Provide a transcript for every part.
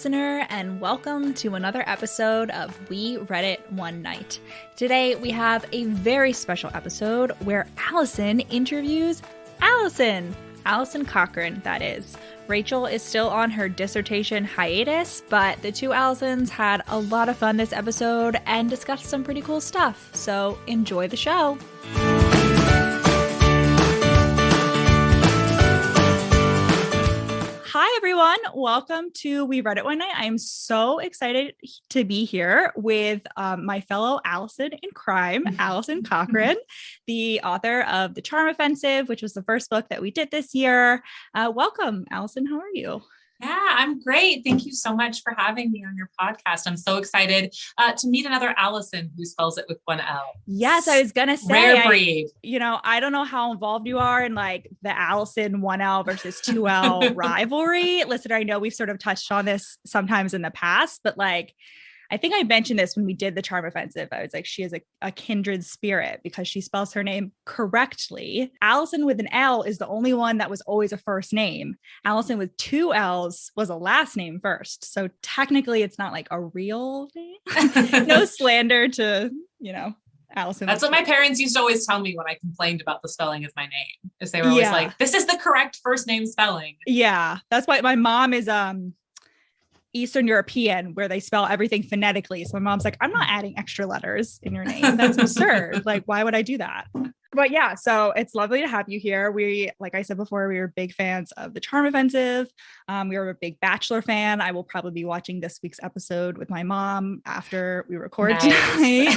listener, and welcome to another episode of We Read It One Night. Today, we have a very special episode where Alison interviews Alison Cochrun, that is. Rachel is still on her dissertation hiatus, but the two Alisons had a lot of fun this episode and discussed some pretty cool stuff, so enjoy the show. Hi, everyone. Welcome to We Read It One Night. I'm so excited to be here with my fellow Alison in crime, Alison Cochrun, the author of The Charm Offensive, which was the first book that we did this year. Welcome, Alison. How are you? Yeah, I'm great. Thank you so much for having me on your podcast. I'm so excited to meet another Alison who spells it with one L. Yes, I was going to say, rare breed. I don't know how involved you are in like the Alison 1L versus 2L rivalry. Listen, I know we've sort of touched on this sometimes in the past, but like, I think I mentioned this when we did The Charm Offensive. I was like, she is a kindred spirit because she spells her name correctly. Alison with an L is the only one that was always a first name. Alison with two L's was a last name first. So technically it's not like a real name. No slander to, Alison. That's what my parents used to always tell me when I complained about the spelling of my name, is they were always like, this is the correct first name spelling. Yeah. That's why my mom is, Eastern European, where they spell everything phonetically. So my mom's like, I'm not adding extra letters in your name. That's absurd. Like, why would I do that? But yeah, so it's lovely to have you here. We, like I said before, we were big fans of The Charm Offensive. We were a big Bachelor fan. I will probably be watching this week's episode with my mom after we record tonight.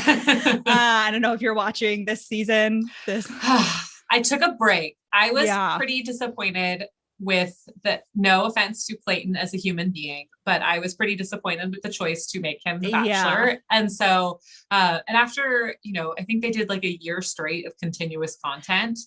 I don't know if you're watching this season. I took a break. I was pretty disappointed with the, no offense to Clayton as a human being, but I was pretty disappointed with the choice to make him the Bachelor. Yeah. And so, and after, I think they did like a year straight of continuous content,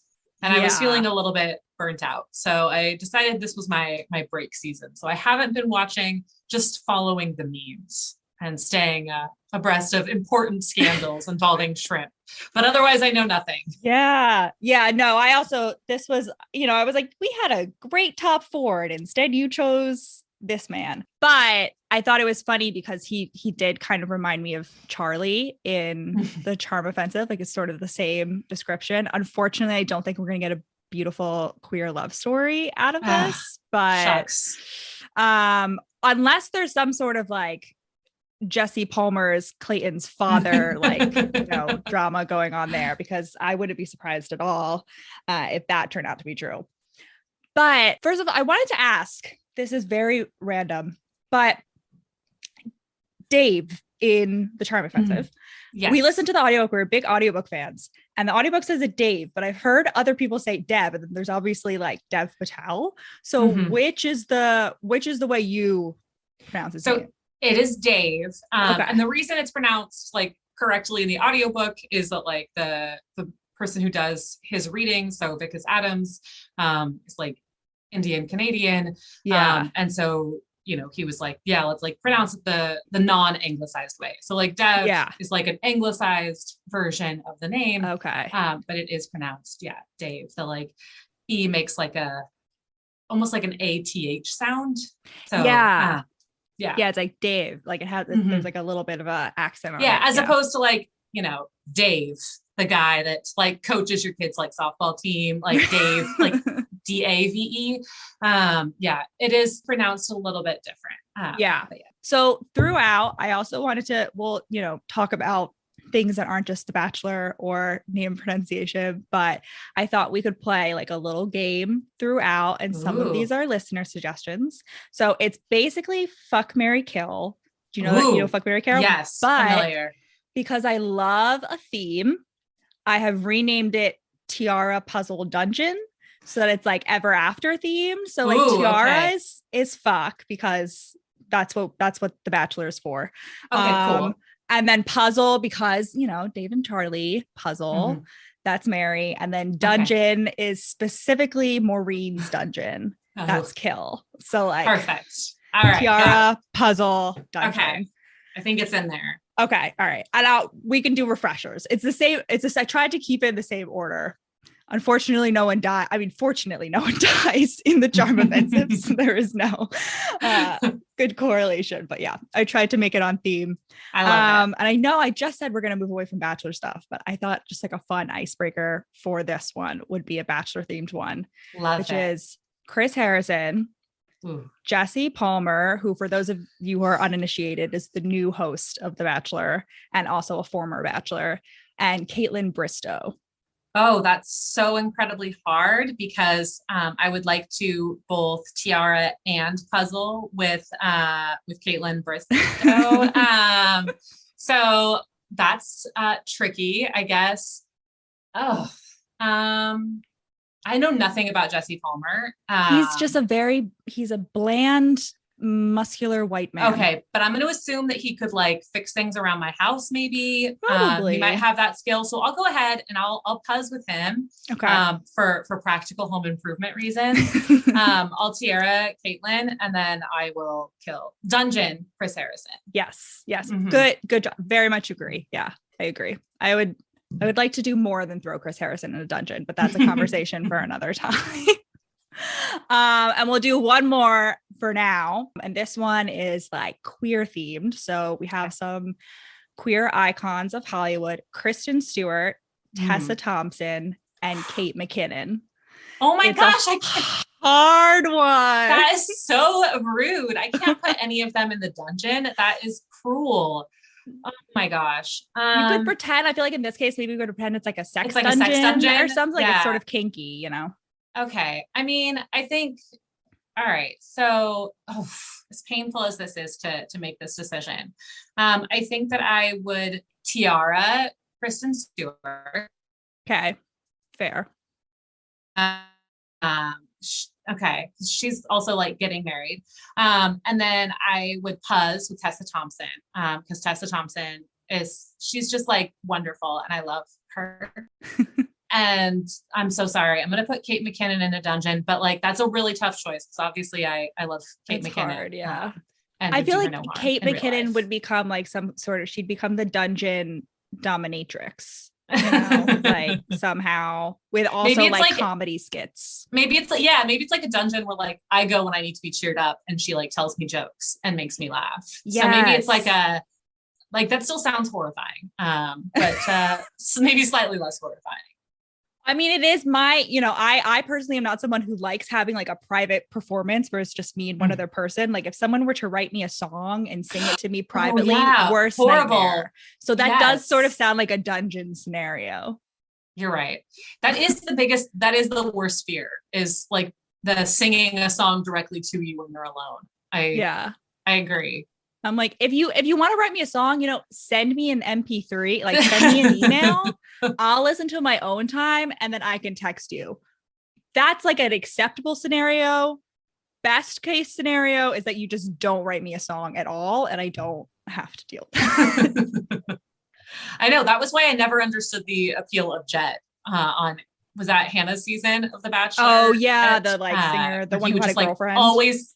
and I was feeling a little bit burnt out. So I decided this was my break season. So I haven't been watching, just following the memes and staying abreast of important scandals involving shrimp. But otherwise, I know nothing. Yeah. No, I also, this was, I was like, we had a great top four, and instead you chose this man. But I thought it was funny because he did kind of remind me of Charlie in The Charm Offensive. Like, it's sort of the same description. Unfortunately, I don't think we're going to get a beautiful queer love story out of this. But shucks. Unless there's some sort of like Jesse Palmer's Clayton's father, drama going on there, because I wouldn't be surprised at all if that turned out to be true. But first of all, I wanted to ask, this is very random, but Dave in The Charm Offensive, we listened to the audiobook. We're big audiobook fans, and the audiobook says it Dave, but I've heard other people say Deb, and there's obviously like Dev Patel. So which is the way you pronounce his name? It is Dave. And the reason it's pronounced like correctly in the audiobook is that like the person who does his reading, so Vickers Adams, is like Indian Canadian. And so, he was like, let's like pronounce it the non-anglicized way. So like Dev is like an anglicized version of the name. Okay. But it is pronounced, Dave. So like E makes like almost like an ATH sound. So it's like Dave, like it has, there's like a little bit of a accent on it. As opposed to like, Dave, the guy that like coaches your kids like softball team, like Dave, like DAVE. It is pronounced a little bit different. So throughout, I also wanted to, talk about things that aren't just The Bachelor or name pronunciation, but I thought we could play like a little game throughout, and some of these are listener suggestions. So it's basically fuck, marry, kill. Do you know that fuck, marry, kill? Yes, but familiar. Because I love a theme, I have renamed it Tiara Puzzle Dungeon, so that it's like ever after theme. So like tiara is fuck, because that's what The Bachelor is for. Okay, cool. And then puzzle, because, Dave and Charlie, puzzle, that's Mary. And then dungeon is specifically Maureen's dungeon. That's kill. So like, perfect. All right. Tiara, puzzle, dungeon. Okay. I think it's in there. Okay. All right. And we can do refreshers. It's the same. I tried to keep it in the same order. Unfortunately, no one died. I mean, fortunately, no one dies in the charm offensive. So there is no good correlation. But yeah, I tried to make it on theme. I love it. And I know I just said we're going to move away from Bachelor stuff, but I thought just like a fun icebreaker for this one would be a Bachelor themed one, which is Chris Harrison, Jesse Palmer, who for those of you who are uninitiated is the new host of The Bachelor and also a former Bachelor, and Caitlin Bristow. Oh, that's so incredibly hard because I would like to both tiara and puzzle with Caitlin Bristow. So that's tricky, I guess. I know nothing about Jesse Palmer. He's a bland, muscular white man. Okay, but I'm going to assume that he could like fix things around my house. Maybe probably he might have that skill. So I'll go ahead and I'll puzz with him. Okay. For practical home improvement reasons. I'll tiara Caitlin, and then I will kill Dungeon Chris Harrison. Yes. Mm-hmm. Good job. Very much agree. Yeah, I agree. I would like to do more than throw Chris Harrison in a dungeon, but that's a conversation for another time. And we'll do one more for now. And this one is like queer themed. So we have some queer icons of Hollywood: Kristen Stewart, Tessa Thompson, and Kate McKinnon. Oh my gosh, I can't. Hard one. That is so rude. I can't put any of them in the dungeon. That is cruel. Oh my gosh. You could pretend. I feel like in this case, maybe we could pretend it's like a sex dungeon or something. Like it's sort of kinky, you know? Okay. I mean, I think, all right. So as painful as this is to make this decision, I think that I would tiara Kristen Stewart. Okay. Fair. Okay. She's also like getting married. And then I would puzz with Tessa Thompson. Because Tessa Thompson she's just like wonderful and I love her. And I'm so sorry. I'm going to put Kate McKinnon in a dungeon, but like, that's a really tough choice. Because obviously I love Kate McKinnon. Hard, yeah. And I feel like Kate McKinnon would become like she'd become the dungeon dominatrix. You know, like somehow with also like comedy skits. Maybe it's like a dungeon where like I go when I need to be cheered up and she like tells me jokes and makes me laugh. Yes. So maybe it's like that still sounds horrifying. But maybe slightly less horrifying. I mean, it is I personally am not someone who likes having like a private performance where it's just me and one other person. Like if someone were to write me a song and sing it to me privately, worst nightmare. So that does sort of sound like a dungeon scenario. You're right. That is the worst fear is like the singing a song directly to you when you're alone. I agree. I'm like, if you want to write me a song, send me an MP3, like send me an email. I'll listen to my own time and then I can text you. That's like an acceptable scenario. Best case scenario is that you just don't write me a song at all and I don't have to deal with that. I know. That was why I never understood the appeal of Jet was that Hannah's season of The Bachelor? Oh yeah, the singer, the one who had a girlfriend. Always.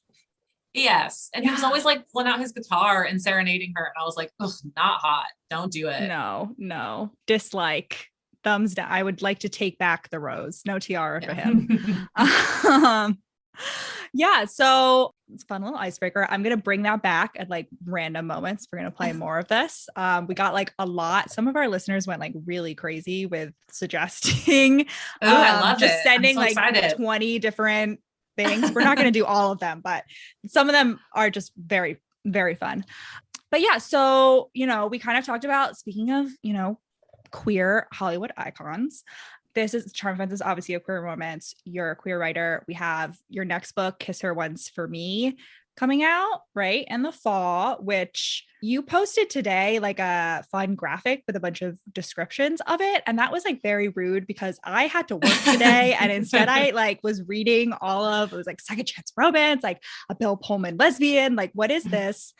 Yes. And he was always like pulling out his guitar and serenading her. And I was like, ugh, not hot. Don't do it. No. Dislike. Thumbs down. I would like to take back the rose. No tiara for him. So it's a fun little icebreaker. I'm going to bring that back at like random moments. We're going to play more of this. We got like a lot. Some of our listeners went like really crazy with suggesting. I love just it. sending I'm so like excited. 20 different things. We're not going to do all of them, but some of them are just very, very fun. But yeah, so, we kind of talked about, speaking of, queer Hollywood icons. This is Charm Offense is obviously a queer romance. You're a queer writer. We have your next book, Kiss Her Once for Me, coming out right in the fall, which you posted today, like a fun graphic with a bunch of descriptions of it. And that was like very rude because I had to work today. And instead I like was reading it was like second chance romance, like a Bill Pullman lesbian, like what is this?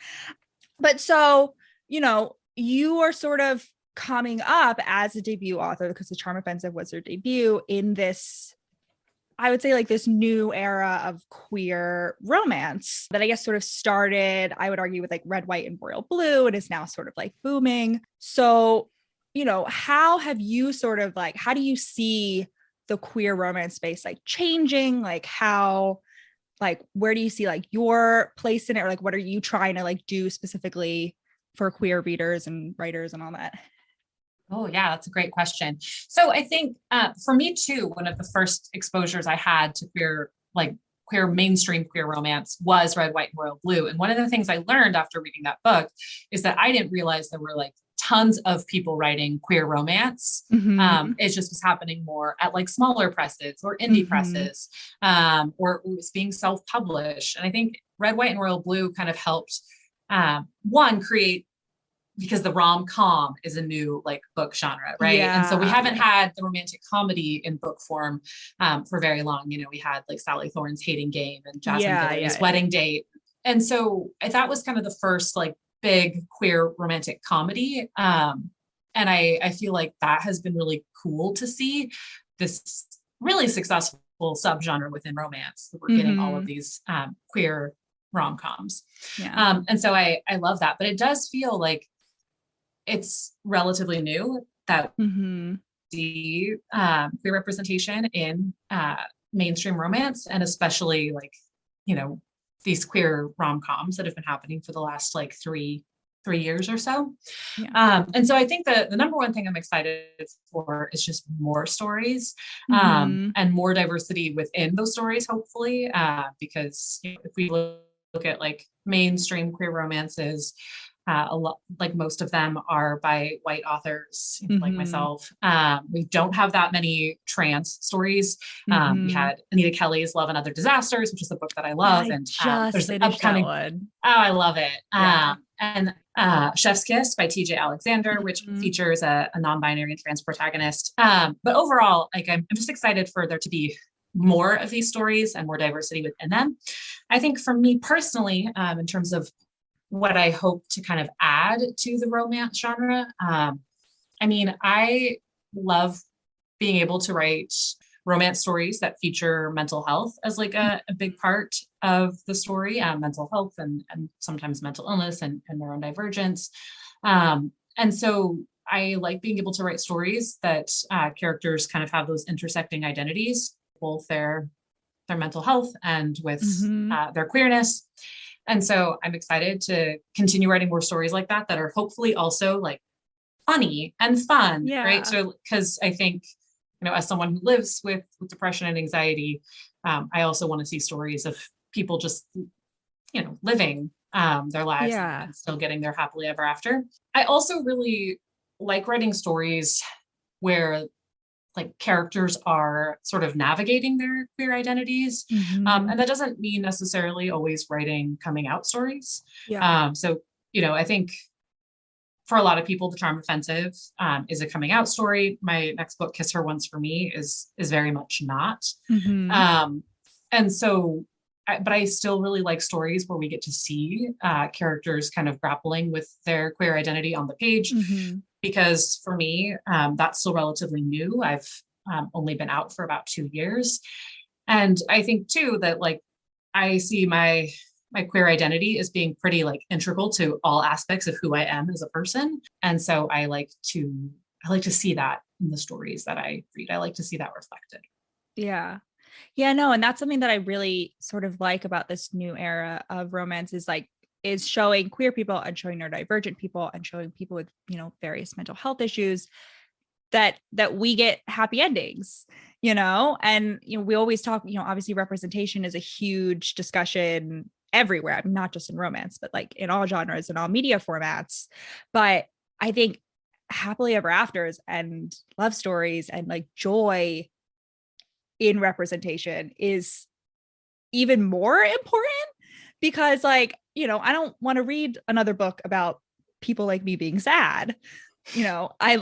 But so, you are sort of coming up as a debut author because The Charm Offensive was your debut in this, I would say like this new era of queer romance that I guess sort of started, I would argue, with like Red, White, and Royal Blue and is now sort of like booming. So, how have you sort of like, how do you see the queer romance space like changing? Like how, like, where do you see like your place in it? Or like, what are you trying to like do specifically for queer readers and writers and all that? Oh yeah, that's a great question. So I think for me too, one of the first exposures I had to queer mainstream queer romance was Red, White, and Royal Blue. And one of the things I learned after reading that book is that I didn't realize there were like tons of people writing queer romance. It just was happening more at like smaller presses or indie presses, or it was being self-published. And I think Red, White, and Royal Blue kind of helped one create, because the rom-com is a new like book genre, right? Yeah, and so we haven't had the romantic comedy in book form for very long. You know, we had like Sally Thorne's Hating Game and Jasmine Guillory's Wedding Date. And so that was kind of the first like big queer romantic comedy. And I feel like that has been really cool to see, this really successful subgenre within romance. We're getting all of these queer rom-coms. Yeah. And so I love that, but it does feel like it's relatively new that the queer representation in mainstream romance, and especially like, you know, these queer rom-coms that have been happening for the last like three years or so. Yeah. And so I think the number one thing I'm excited for is just more stories and more diversity within those stories, hopefully, because you know, if we look at like mainstream queer romances, a lot, like most of them are by white authors, like myself. We don't have that many trans stories. We had Anita Kelly's Love and Other Disasters, which is a book that I love. And there's an upcoming one. Oh, I love it. Yeah. And Chef's Kiss by TJ Alexander, which features a non-binary and trans protagonist. But overall, like I'm just excited for there to be more of these stories and more diversity within them. I think for me personally, in terms of what I hope to kind of add to the romance genre. I mean, I love being able to write romance stories that feature mental health as like a big part of the story, mental health and sometimes mental illness and neurodivergence. And so I like being able to write stories that characters kind of have those intersecting identities, both their mental health and with their queerness. And so I'm excited to continue writing more stories like that are hopefully also like funny and fun, right? So, because I think, you know, as someone who lives with depression and anxiety, I also want to see stories of people just, you know, living their lives and still getting their happily ever after. I also really like writing stories where like characters are sort of navigating their queer identities. And that doesn't mean necessarily always writing coming out stories. So, you know, I think for a lot of people, The Charm Offensive is a coming out story. My next book, Kiss Her Once for Me, is very much not. And so, but I still really like stories where we get to see characters kind of grappling with their queer identity on the page. Because for me, that's still relatively new. I've only been out for about 2 years. And I think too, that like, I see my queer identity as being pretty like integral to all aspects of who I am as a person. And so I like to see that in the stories that I read. I like to see that reflected. Yeah. Yeah, no. And that's something that I really sort of like about this new era of romance is showing queer people and showing neurodivergent people and showing people with, you know, various mental health issues that we get happy endings, you know. And, you know, we always talk, you know, obviously representation is a huge discussion everywhere, not just in romance, but like in all genres and all media formats. But I think happily ever afters and love stories and like joy in representation is even more important, because like, you know, I don't want to read another book about people like me being sad. You know, I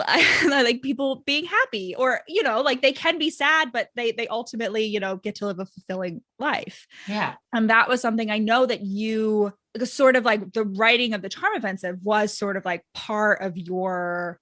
like people being happy, or, you know, like they can be sad, but they ultimately, you know, get to live a fulfilling life. Yeah. And that was something I know that you sort of like the writing of The Charm Offensive was sort of like part of your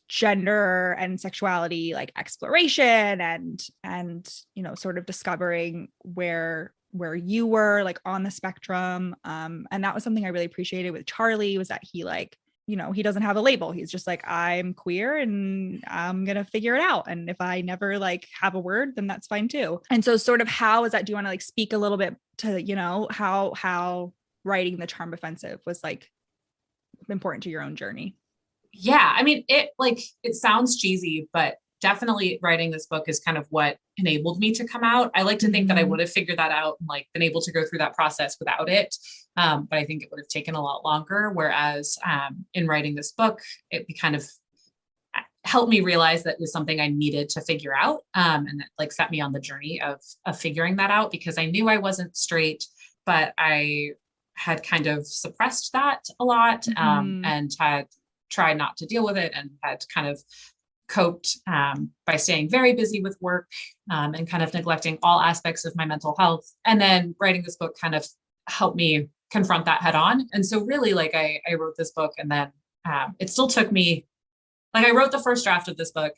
gender and sexuality, like exploration and, you know, sort of discovering where you were like on the spectrum. And that was something I really appreciated with Charlie, was that he like you know, he doesn't have a label. He's just like, I'm queer and I'm going to figure it out. And if I never like have a word, then that's fine too. And so sort of how is that, do you want to like speak a little bit to, you know, how writing The Charm Offensive was like important to your own journey? Yeah. I mean, it sounds cheesy, but definitely writing this book is kind of what enabled me to come out. I like to think that I would have figured that out and like been able to go through that process without it. But I think it would have taken a lot longer. Whereas in writing this book, it kind of helped me realize that it was something I needed to figure out. And that like set me on the journey of figuring that out, because I knew I wasn't straight, but I had kind of suppressed that a lot and had tried not to deal with it, and had kind of coped by staying very busy with work and kind of neglecting all aspects of my mental health. And then writing this book kind of helped me confront that head on. And so really like I wrote this book, and then it still took me, like I wrote the first draft of this book,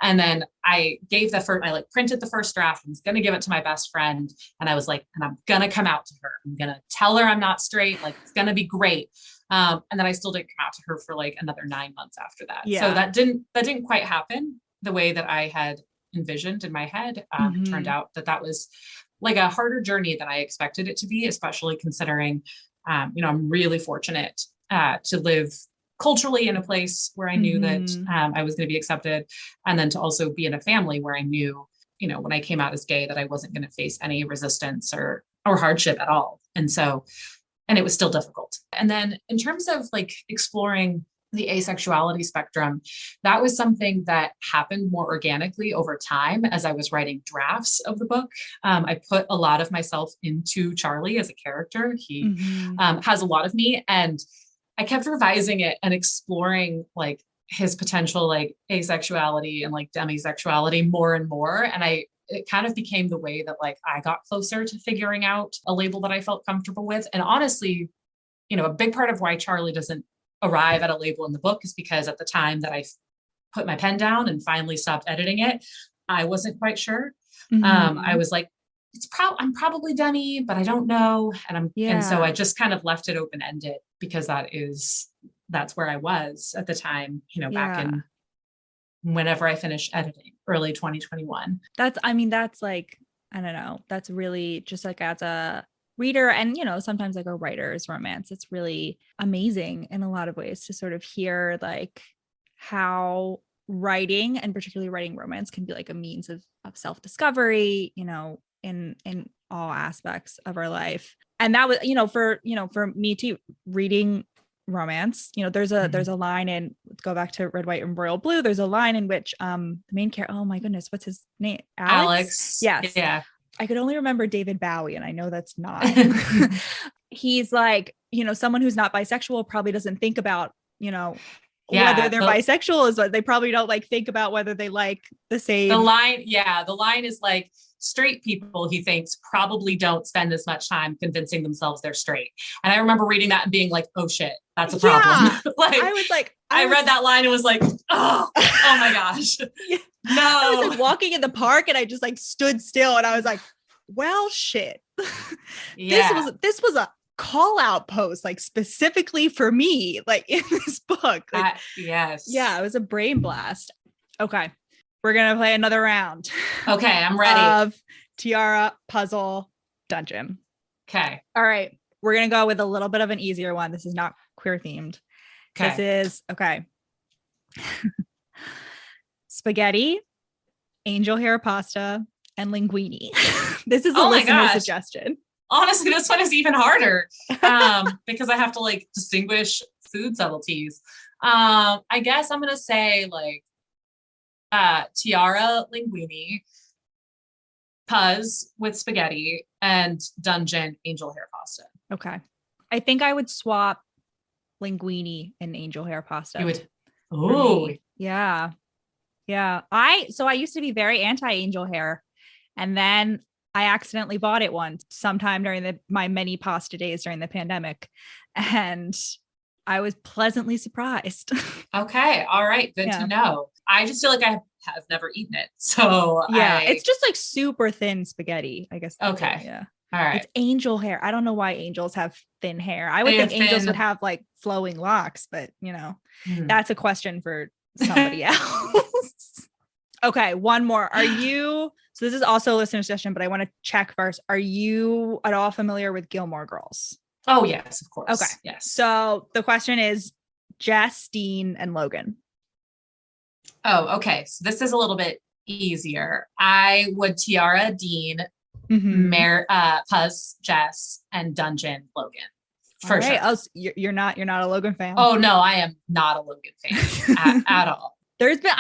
and then I like printed the first draft and was going to give it to my best friend. And I was like, and I'm going to come out to her. I'm going to tell her I'm not straight. Like, it's going to be great. And then I still didn't come out to her for like another 9 months after that. Yeah. So that didn't quite happen the way that I had envisioned in my head. It turned out that was like a harder journey than I expected it to be, especially considering, you know, I'm really fortunate to live culturally in a place where I knew that I was going to be accepted. And then to also be in a family where I knew, you know, when I came out as gay, that I wasn't going to face any resistance or hardship at all. And it was still difficult. And then in terms of like exploring the asexuality spectrum, that was something that happened more organically over time as I was writing drafts of the book. I put a lot of myself into Charlie as a character. He has a lot of me, and I kept revising it and exploring like his potential like asexuality and like demisexuality more and more. And it kind of became the way that like I got closer to figuring out a label that I felt comfortable with. And honestly, you know, a big part of why Charlie doesn't arrive at a label in the book is because at the time that I put my pen down and finally stopped editing it, I wasn't quite sure. I was like, I'm probably demi, but I don't know. And so I just kind of left it open-ended, because that's where I was at the time, you know, back in whenever I finished editing, early 2021. That's like, I don't know, that's really just like as a reader and, you know, sometimes like a writer's romance, it's really amazing in a lot of ways to sort of hear like how writing, and particularly writing romance, can be like a means of self-discovery, you know, in all aspects of our life. And that was, you know, for me too, reading romance, you know, there's a line in, let's go back to Red, White, and Royal Blue. There's a line in which the main character, oh my goodness, what's his name? Alex. Yes. Yeah. I could only remember David Bowie, and I know that's not. He's like, you know, someone who's not bisexual probably doesn't think about, you know, whether they're bisexual is what they probably don't like think about whether they like the same. The line is like, straight people, he thinks, probably don't spend as much time convincing themselves they're straight. And I remember reading that and being like, oh shit, that's a problem. Like, I read that line and was like, oh my gosh. Yeah. No. I was like walking in the park and I just like stood still and I was like, well, shit. Yeah. This was a call out post, like specifically for me, like in this book. Like, yes. Yeah, it was a brain blast. Okay. We're going to play another round. Okay, I'm ready. Of Tiara Puzzle Dungeon. Okay. All right. We're going to go with a little bit of an easier one. This is not queer themed. Okay. This is, okay. Spaghetti, angel hair pasta, and linguine. This is a listener suggestion. Honestly, this one is even harder because I have to like distinguish food subtleties. I guess I'm going to say like, Tiara linguine, Puzz with spaghetti, and Dungeon angel hair pasta. Okay. I think I would swap linguine and angel hair pasta. You would. Oh. Yeah. Yeah. I used to be very anti-angel hair, and then I accidentally bought it once sometime during my many pasta days during the pandemic. And I was pleasantly surprised. Okay. All right. Good to know. I just feel like I have never eaten it. So it's just like super thin spaghetti, I guess. Okay. Yeah. All right. It's angel hair. I don't know why angels have thin hair. I would think angels would have like flowing locks, but that's a question for somebody else. Okay. One more. So this is also a listener suggestion, but I want to check first. Are you at all familiar with Gilmore Girls? Oh, yes, of course. Okay. Yes. So the question is Jess, Dean, and Logan. Oh, okay. So this is a little bit easier. I would tiara Dean, Puzz Jess, and Dungeon Logan. For sure. Oh, so you're not a Logan fan? Oh no, I am not a Logan fan at all. There's been,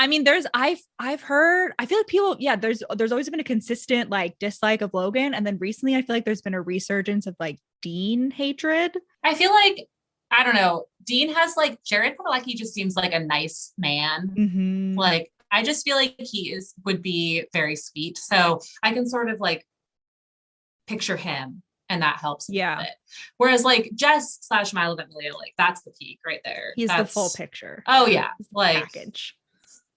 I've heard, I feel like people, there's always been a consistent like dislike of Logan. And then recently I feel like there's been a resurgence of like Dean hatred. I feel like, I don't know, Dean has like, Jared Padalecki just seems like a nice man. Like, I just feel like he would be very sweet. So I can sort of like picture him and that helps a little bit. Whereas like Jess / Milo Ventimiglia, like that's the peak right there. That's the full picture. Oh yeah. Like package.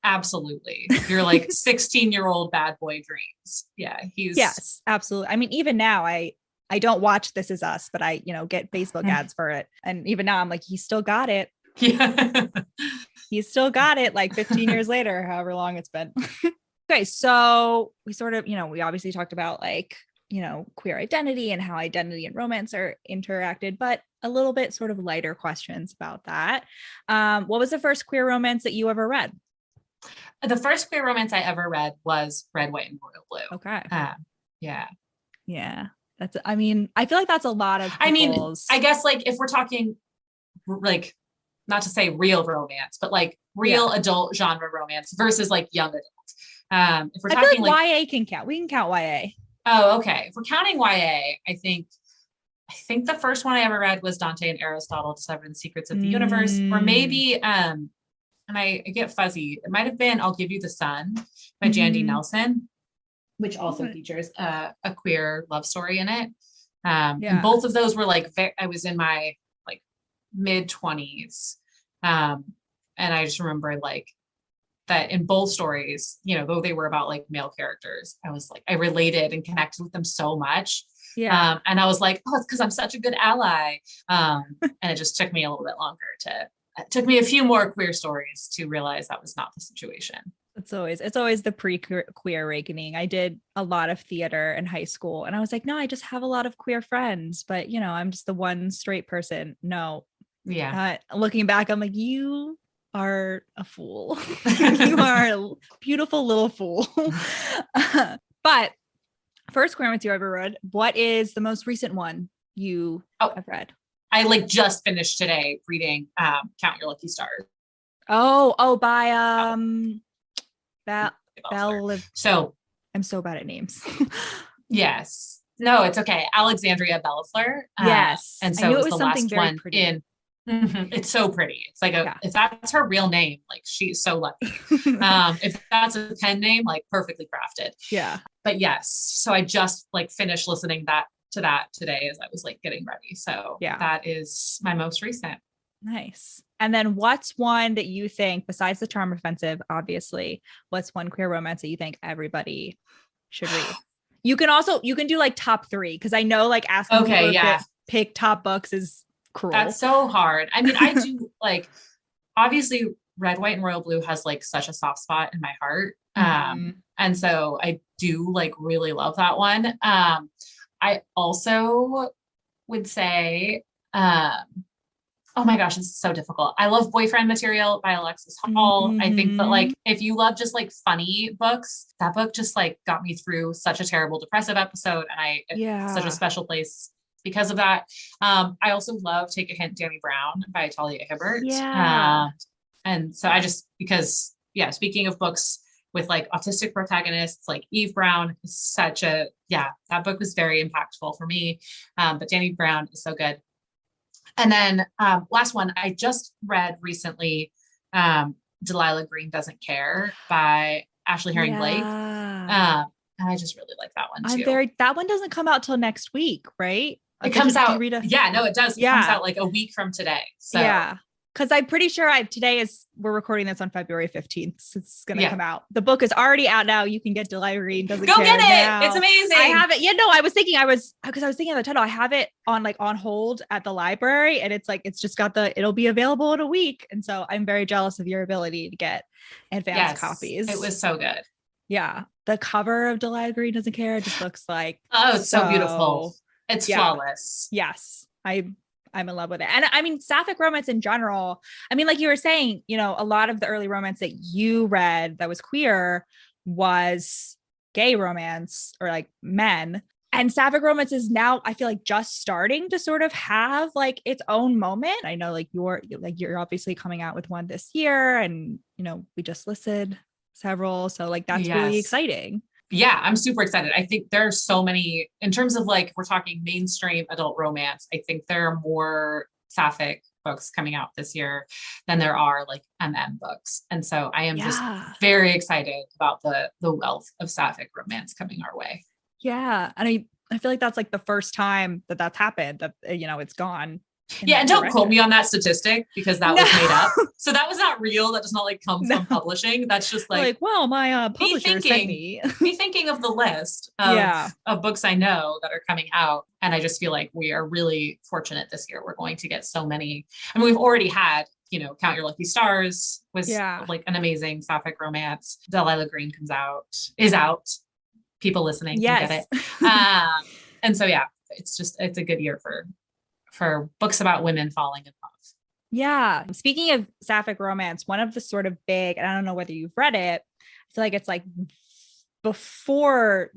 Absolutely. You're like 16-year-old bad boy dreams. Yeah. Yes, absolutely. I mean, even now I don't watch This Is Us, but I, get Facebook ads for it. And even now I'm like, he still got it. Yeah. He's still got it like 15 years later, however long it's been. Okay. So we sort of, we obviously talked about like, queer identity and how identity and romance are interacted, but a little bit sort of lighter questions about that. What was the first queer romance that you ever read? The first queer romance I ever read was Red, White, and Royal Blue. Okay. Yeah. I feel like that's a lot of people's... I guess like if we're talking like, not to say real romance, but like real adult genre romance versus like young adult. If we're talking like YA can count. We can count YA. Oh, okay. If we're counting YA, I think the first one I ever read was Dante and Aristotle, Discovering the Secrets of the Universe, or maybe, and I get fuzzy. It might've been I'll Give You the Sun by Jandy Nelson, which also features a queer love story in it. And both of those were like, I was in my like mid 20s. And I just remember like that in both stories, though they were about like male characters, I was like, I related and connected with them so much. Yeah. And I was like, oh, it's because I'm such a good ally. And it just took me a little bit longer it took me a few more queer stories to realize that was not the situation. It's always the pre-queer awakening. I did a lot of theater in high school and I was like, no, I just have a lot of queer friends, but I'm just the one straight person. No. Yeah. Looking back, I'm like, you are a fool. You are a beautiful little fool. But first queer romance you ever read, what is the most recent one you have read? I like just finished today reading Count Your Lucky Stars. By Bell. So I'm so bad at names. Yes. No, it's okay. Alexandria Bellafleur. Yes. And so I knew it was the very last one pretty. It's so pretty. It's like if that's her real name, like she's so lucky. If that's a pen name, like perfectly crafted. Yeah. But yes, so I just like finished listening to that today as I was like getting ready. So that is my most recent. Nice. And then what's one that you think, besides The Charm Offensive, obviously, what's one queer romance that you think everybody should read? You can do like top 3, because I know like asking people to pick top books is cruel. That's so hard. I mean, I do like, obviously Red, White, and Royal Blue has like such a soft spot in my heart. And so I do like really love that one. I also would say, oh my gosh, this is so difficult. I love Boyfriend Material by Alexis Hall. I think that like, if you love just like funny books, that book just like got me through such a terrible depressive episode. And such a special place because of that. I also love Take a Hint, Danny Brown by Talia Hibbert. And so because speaking of books with like autistic protagonists, like Eve Brown is such that book was very impactful for me. But Danny Brown is so good. And then last one, I just read recently, Delilah Green Doesn't Care by Ashley Herring Blake. And I just really like that one too. That one doesn't come out till next week, right? It comes out. Yeah, no, it does. It comes out like a week from today. So yeah. Cause I'm pretty sure we're recording this on February 15th. So it's going to come out. The book is already out now. You can get Delilah Green Doesn't Care. Go get it. Now. It's amazing. I have it. Yeah, no, I was thinking of the title. I have it on hold at the library, and it's just got it'll be available in a week. And so I'm very jealous of your ability to get advanced copies. It was so good. Yeah. The cover of Delilah Green Doesn't Care just looks like, it's so beautiful. It's flawless. Yes. I'm in love with it. And I mean, sapphic romance in general, I mean, like you were saying, a lot of the early romance that you read that was queer was gay romance or like men. And sapphic romance is now, I feel like, just starting to sort of have like its own moment. I know like you're obviously coming out with one this year, and we just listed several. So like that's really exciting. Yeah, I'm super excited. I think there are so many, in terms of like, we're talking mainstream adult romance. I think there are more sapphic books coming out this year than there are like books. And so I am just very excited about the wealth of sapphic romance coming our way. Yeah. And I feel like that's like the first time that's happened, that, it's gone. Yeah, and don't quote me on that statistic, because that was made up. So that was not real. That does not like come from publishing. That's just like well, my publisher sent me thinking of the list of books I know that are coming out. And I just feel like we are really fortunate this year. We're going to get so many. I mean, we've already had, Count Your Lucky Stars was like an amazing sapphic romance. Delilah Green is out. People listening can get it. And so, it's a good year for books about women falling in love. Yeah. Speaking of sapphic romance, one of the sort of big, and I don't know whether you've read it, I feel like it's like before,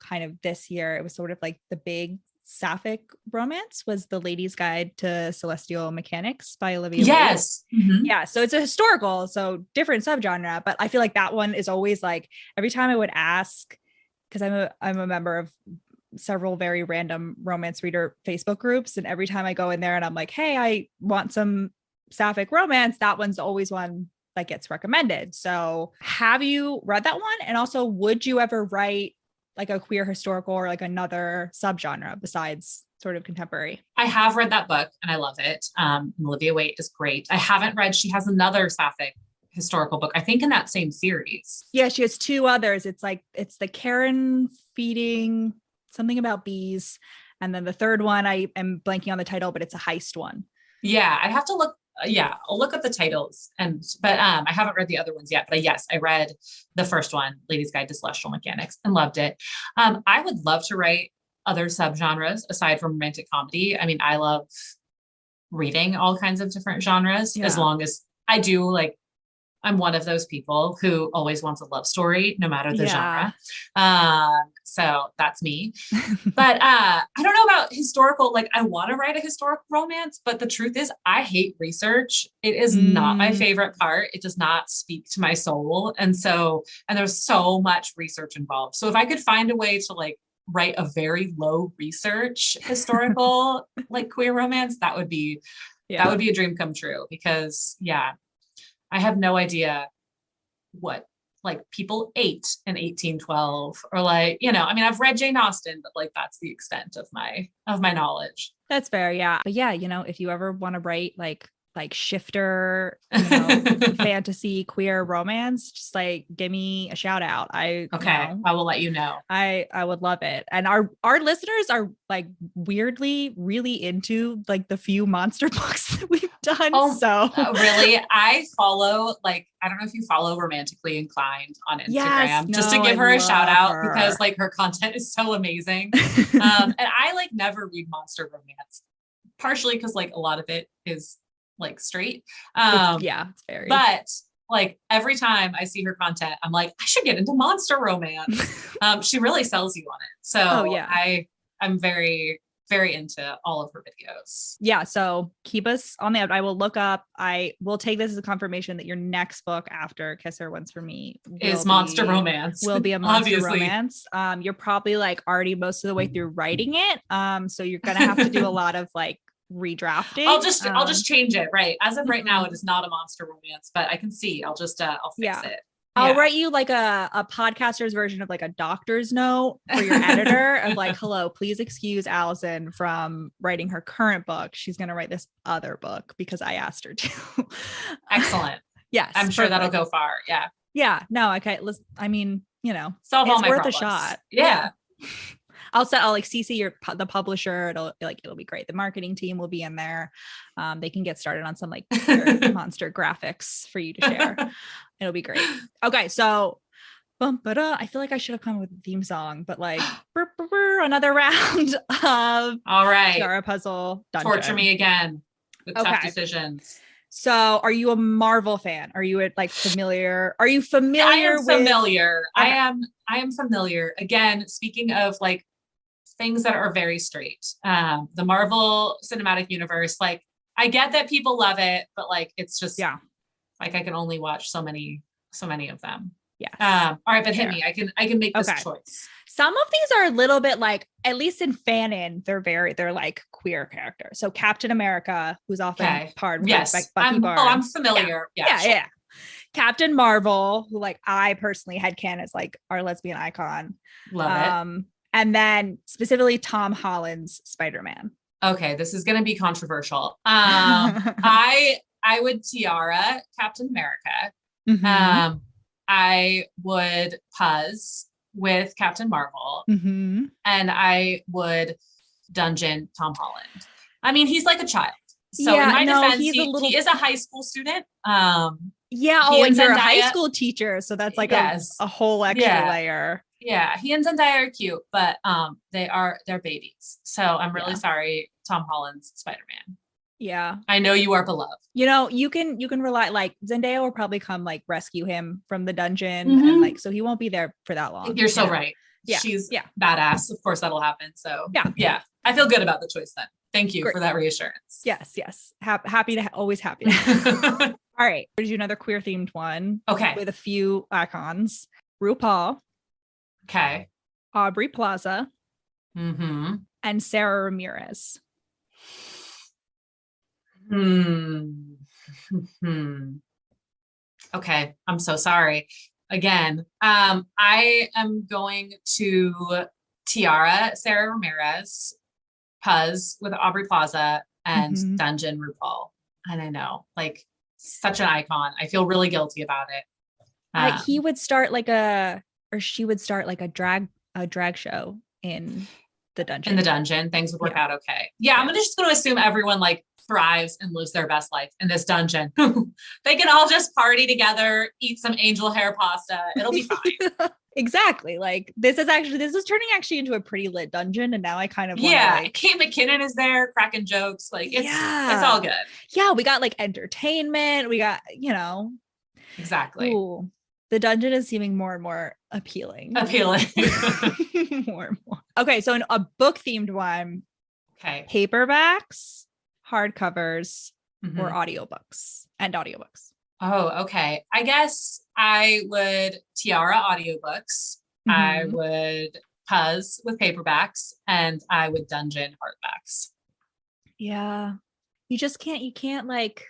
kind of this year, it was sort of like the big sapphic romance was The Lady's Guide to Celestial Mechanics by Olivia Wade. Mm-hmm. Yeah. So it's a historical, so different subgenre, but I feel like that one is always like, every time I would ask, because I'm a member of several very random romance reader Facebook groups. And every time I go in there and I'm like, hey, I want some sapphic romance, that one's always one that gets recommended. So have you read that one? And also, would you ever write like a queer historical or like another subgenre besides sort of contemporary? I have read that book and I love it. Olivia Wade is great. I haven't read, she has another sapphic historical book, I think in that same series. Yeah, she has two others. It's the Karen feeding something about bees. And then the third one, I am blanking on the title, but it's a heist one. Yeah, I'd have to look. Yeah, I'll look up the titles. But I haven't read the other ones yet. But yes, I read the first one, Lady's Guide to Celestial Mechanics, and loved it. I would love to write other subgenres aside from romantic comedy. I mean, I love reading all kinds of different genres, as long as I do like, I'm one of those people who always wants a love story, no matter the genre. So that's me. But I don't know about historical, like I want to write a historical romance, but the truth is I hate research. It is not my favorite part. It does not speak to my soul. And there's so much research involved. So if I could find a way to like write a very low research historical, like queer romance, that would be a dream come true, because I have no idea what like people ate in 1812 or like, I mean, I've read Jane Austen, but like, that's the extent of my knowledge. That's fair. Yeah. But yeah, if you ever want to write like shifter, fantasy, queer romance, just like give me a shout out. I will let you know. I would love it. And our listeners are like weirdly really into like the few monster books that we've done. Really? I follow, like, I don't know if you follow Romantically Inclined on Instagram, just to give her a shout out because like her content is so amazing. And I like never read monster romance, partially because like a lot of it is like straight. It's very, but like every time I see her content, I'm like, I should get into monster romance. She really sells you on it. So I'm very, very into all of her videos. Yeah. So keep us on the I will look up. I will take this as a confirmation that your next book after Kiss Her Once for Me is monster romance. Will be a monster romance. You're probably like already most of the way through writing it. So you're going to have to do a lot of like redrafting. I'll just change it. Right. As of right now, it is not a monster romance, but I can see, I'll fix it. I'll write you like a podcaster's version of like a doctor's note for your editor of like, hello, please excuse Alison from writing her current book. She's going to write this other book because I asked her to. Excellent. Yes. I'm sure that'll go far. Yeah. Yeah. No, okay. I mean, solve all my worth problems. A shot. Yeah. I'll like CC the publisher. It'll be great. The marketing team will be in there. They can get started on some like monster graphics for you to share. It'll be great. Okay. So I feel like I should have come with a theme song, but like another round of all right. Tiara puzzle. Dungeon. Torture me again with tough decisions. So are you a Marvel fan? Are you like familiar? Are you familiar? I am familiar. Okay. I am familiar. Again, speaking of like things that are very straight, the Marvel Cinematic Universe, like I get that people love it, but like, it's just like, I can only watch so many of them. Yeah. All right, but hit me. I can make this choice. Some of these are a little bit like, at least in fanon, they're like queer characters. So Captain America, who's often paired with like Bucky Barnes. I'm familiar. Yeah. Captain Marvel, who like I personally headcanon as like our lesbian icon. Love it. And then specifically Tom Holland's Spider-Man. Okay, this is going to be controversial. I would tiara Captain America. Mm-hmm. I would puzz with Captain Marvel, mm-hmm. and I would dungeon Tom Holland. I mean, he's like a child. So in my defense, he is a high school student. And you're a high school teacher, so that's like a whole extra layer. Yeah, he and Zendaya are cute, but they're babies. So I'm really sorry, Tom Holland's Spider-Man. Yeah. I know you are beloved. You can rely, like Zendaya will probably come like rescue him from the dungeon, and like, so he won't be there for that long. You're so right. Yeah. She's badass. Of course that'll happen. So yeah. I feel good about the choice then. Thank you for that reassurance. Yes. Always happy. All right. Here's you another queer themed one. Okay. With a few icons. RuPaul. Okay. Aubrey Plaza. Mm-hmm. And Sarah Ramirez. Okay. I'm so sorry. Again, I am going to tiara Sarah Ramirez, puzz with Aubrey Plaza, and dungeon RuPaul. And I know, like, such an icon. I feel really guilty about it. He would start she would start like a drag show in the dungeon. In the dungeon, things would work out okay. Yeah, I'm just going to assume everyone like thrives and lives their best life in this dungeon. They can all just party together, eat some angel hair pasta. It'll be fine. Exactly. Like this is turning actually into a pretty lit dungeon. And now I kind of Kate McKinnon is there cracking jokes. Like it's all good. Yeah. We got like entertainment. We got, exactly. Ooh, the dungeon is seeming more and more appealing. More and more. Okay. So in a book themed one, paperbacks, hardcovers, or audiobooks. Oh, okay. I guess I would tiara audiobooks. I would puzz with paperbacks, and I would dungeon hardbacks. Yeah. You can't like,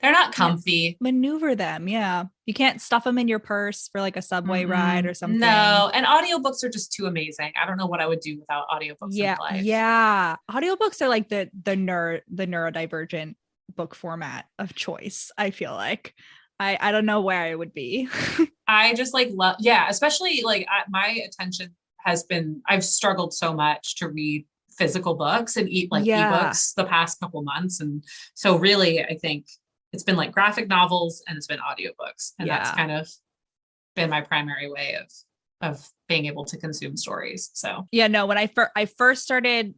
they're not comfy. Maneuver them. Yeah. You can't stuff them in your purse for like a subway ride or something. No. And audiobooks are just too amazing. I don't know what I would do without audiobooks in life. Yeah. Audiobooks are like the neurodivergent book format of choice. I feel like I don't know where I would be. I just like love, especially like my attention I've struggled so much to read physical books and eat like ebooks the past couple months. And so really, I think it's been like graphic novels and it's been audiobooks. And that's kind of been my primary way of being able to consume stories. So when I first started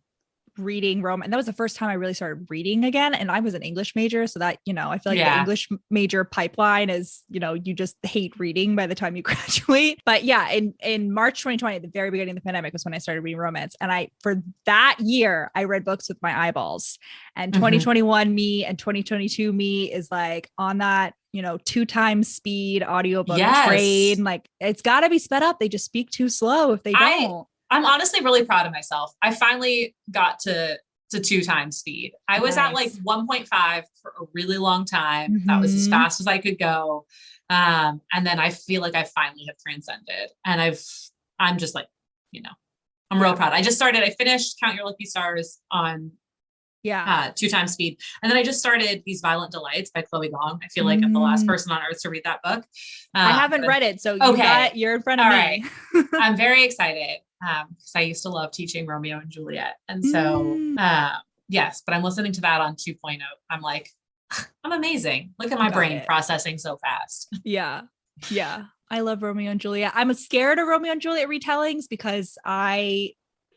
reading Roman, and that was the first time I really started reading again. And I was an English major. So that, I feel like the English major pipeline is, you just hate reading by the time you graduate. But in March 2020, at the very beginning of the pandemic was when I started reading romance. And for that year, I read books with my eyeballs, and 2021 me and 2022 me is like on that, 2 times speed audiobook train. Like it's gotta be sped up. They just speak too slow if they don't. I'm honestly really proud of myself. I finally got to 2 times speed. I was at like 1.5 for a really long time. That was as fast as I could go. And then I feel like I finally have transcended, and I'm just like, I'm real proud. I finished Count Your Lucky Stars on 2 times speed. And then I just started These Violent Delights by Chloe Long. I feel like I'm the last person on earth to read that book. I haven't read it. So you're in front of All me. Right. I'm very excited. Because I used to love teaching Romeo and Juliet. And so, yes, but I'm listening to that on 2.0. I'm like, I'm amazing. Look at my brain processing so fast. Yeah. Yeah. I love Romeo and Juliet. I'm scared of Romeo and Juliet retellings because my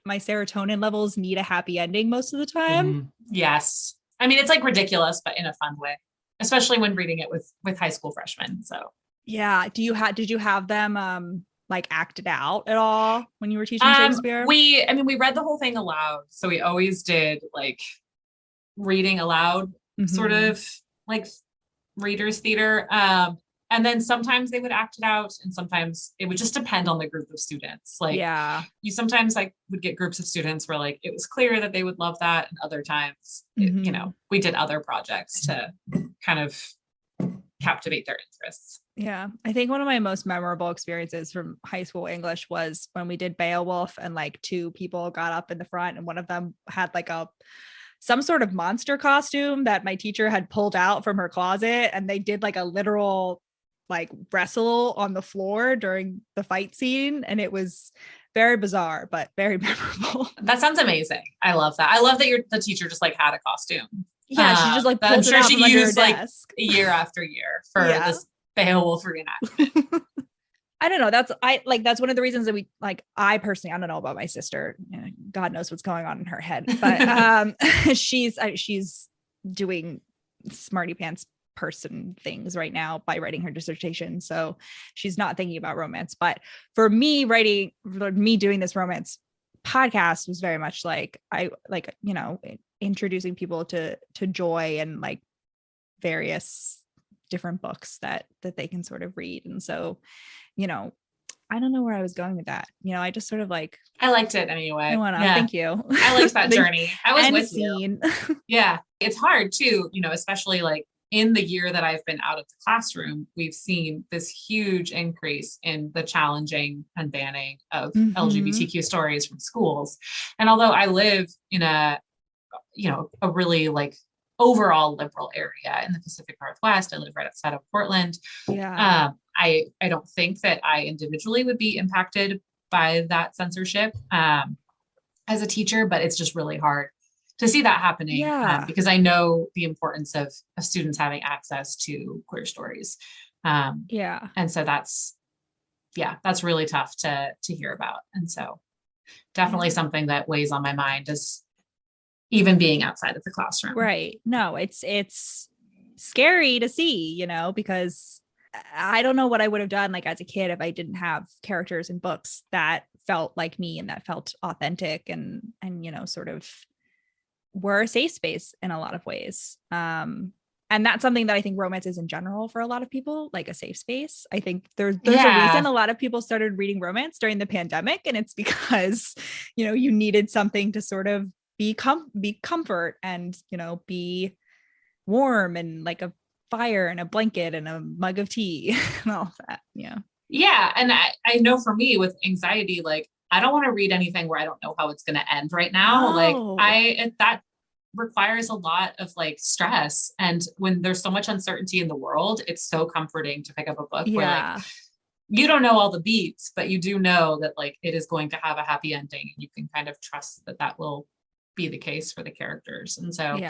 serotonin levels need a happy ending most of the time. Yes. I mean, it's like ridiculous, but in a fun way, especially when reading it with high school freshmen. So yeah. Did you have them like acted out at all when you were teaching Shakespeare? We read the whole thing aloud. So we always did like reading aloud, sort of like readers theater. And then sometimes they would act it out, and sometimes it would just depend on the group of students. Like, you sometimes like would get groups of students where like it was clear that they would love that, and other times, we did other projects to kind of captivate their interests. Yeah, I think one of my most memorable experiences from high school English was when we did Beowulf, and like 2 people got up in the front, and one of them had like some sort of monster costume that my teacher had pulled out from her closet, and they did like a literal like wrestle on the floor during the fight scene, and it was very bizarre but very memorable. That sounds amazing. I love that. I love that the teacher just like had a costume. Yeah, she just like pulled it out from under her desk year after year for this Beowulf reenactment. I don't know. That's one of the reasons that I personally, I don't know about my sister. God knows what's going on in her head, but she's doing smarty pants person things right now by writing her dissertation. So she's not thinking about romance. But for me doing this romance podcast was very much like introducing people to joy and like various different books that they can sort of read. And so, I don't know where I was going with that. I just sort of like, I liked it anyway. Thank you. I liked that journey. I was with you. Yeah. It's hard too, especially like in the year that I've been out of the classroom, we've seen this huge increase in the challenging and banning of LGBTQ stories from schools. And although I live in a really like overall liberal area in the Pacific Northwest, I live right outside of Portland. Yeah. I don't think that I individually would be impacted by that censorship as a teacher, but it's just really hard to see that happening because I know the importance of students having access to queer stories. And so that's really tough to hear about. And so definitely something that weighs on my mind is even being outside of the classroom. Right. No, it's scary to see, because I don't know what I would have done like as a kid if I didn't have characters in books that felt like me and that felt authentic and sort of were a safe space in a lot of ways. And that's something that I think romance is in general for a lot of people, like a safe space. I think there's a reason a lot of people started reading romance during the pandemic, and it's because, you needed something to sort of be comfort and, be warm and like a fire and a blanket and a mug of tea and all of that. Yeah. Yeah. And I know for me with anxiety, like, I don't want to read anything where I don't know how it's going to end right now. No. Like that requires a lot of like stress. And when there's so much uncertainty in the world, it's so comforting to pick up a book where like, you don't know all the beats, but you do know that like, it is going to have a happy ending, and you can kind of trust that will be the case for the characters. And so,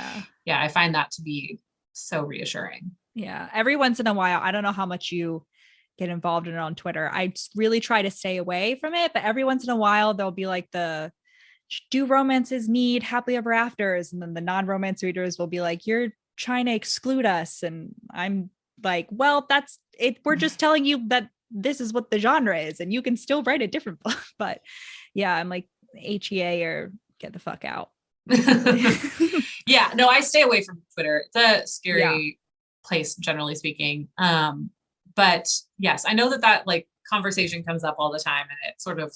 I find that to be so reassuring. Yeah. Every once in a while, I don't know how much you get involved in it on Twitter. I really try to stay away from it, but every once in a while there'll be like do romances need happily ever afters? And then the non-romance readers will be like, you're trying to exclude us. And I'm like, well, that's it. We're just telling you that this is what the genre is, and you can still write a different book. But yeah, I'm like HEA or get the fuck out. Yeah, no, I stay away from Twitter. It's a scary place, generally speaking. But yes, I know that like conversation comes up all the time, and it sort of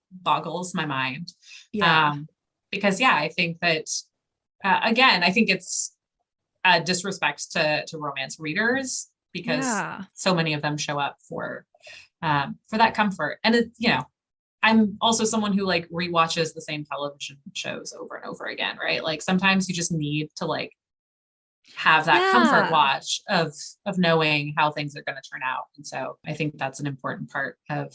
boggles my mind. Because I think that again, I think it's a disrespect to romance readers, because so many of them show up for that comfort. And it, you know, I'm also someone who like rewatches the same television shows over and over again, right? Like sometimes you just need to like have that comfort watch of knowing how things are going to turn out. And so I think that's an important part of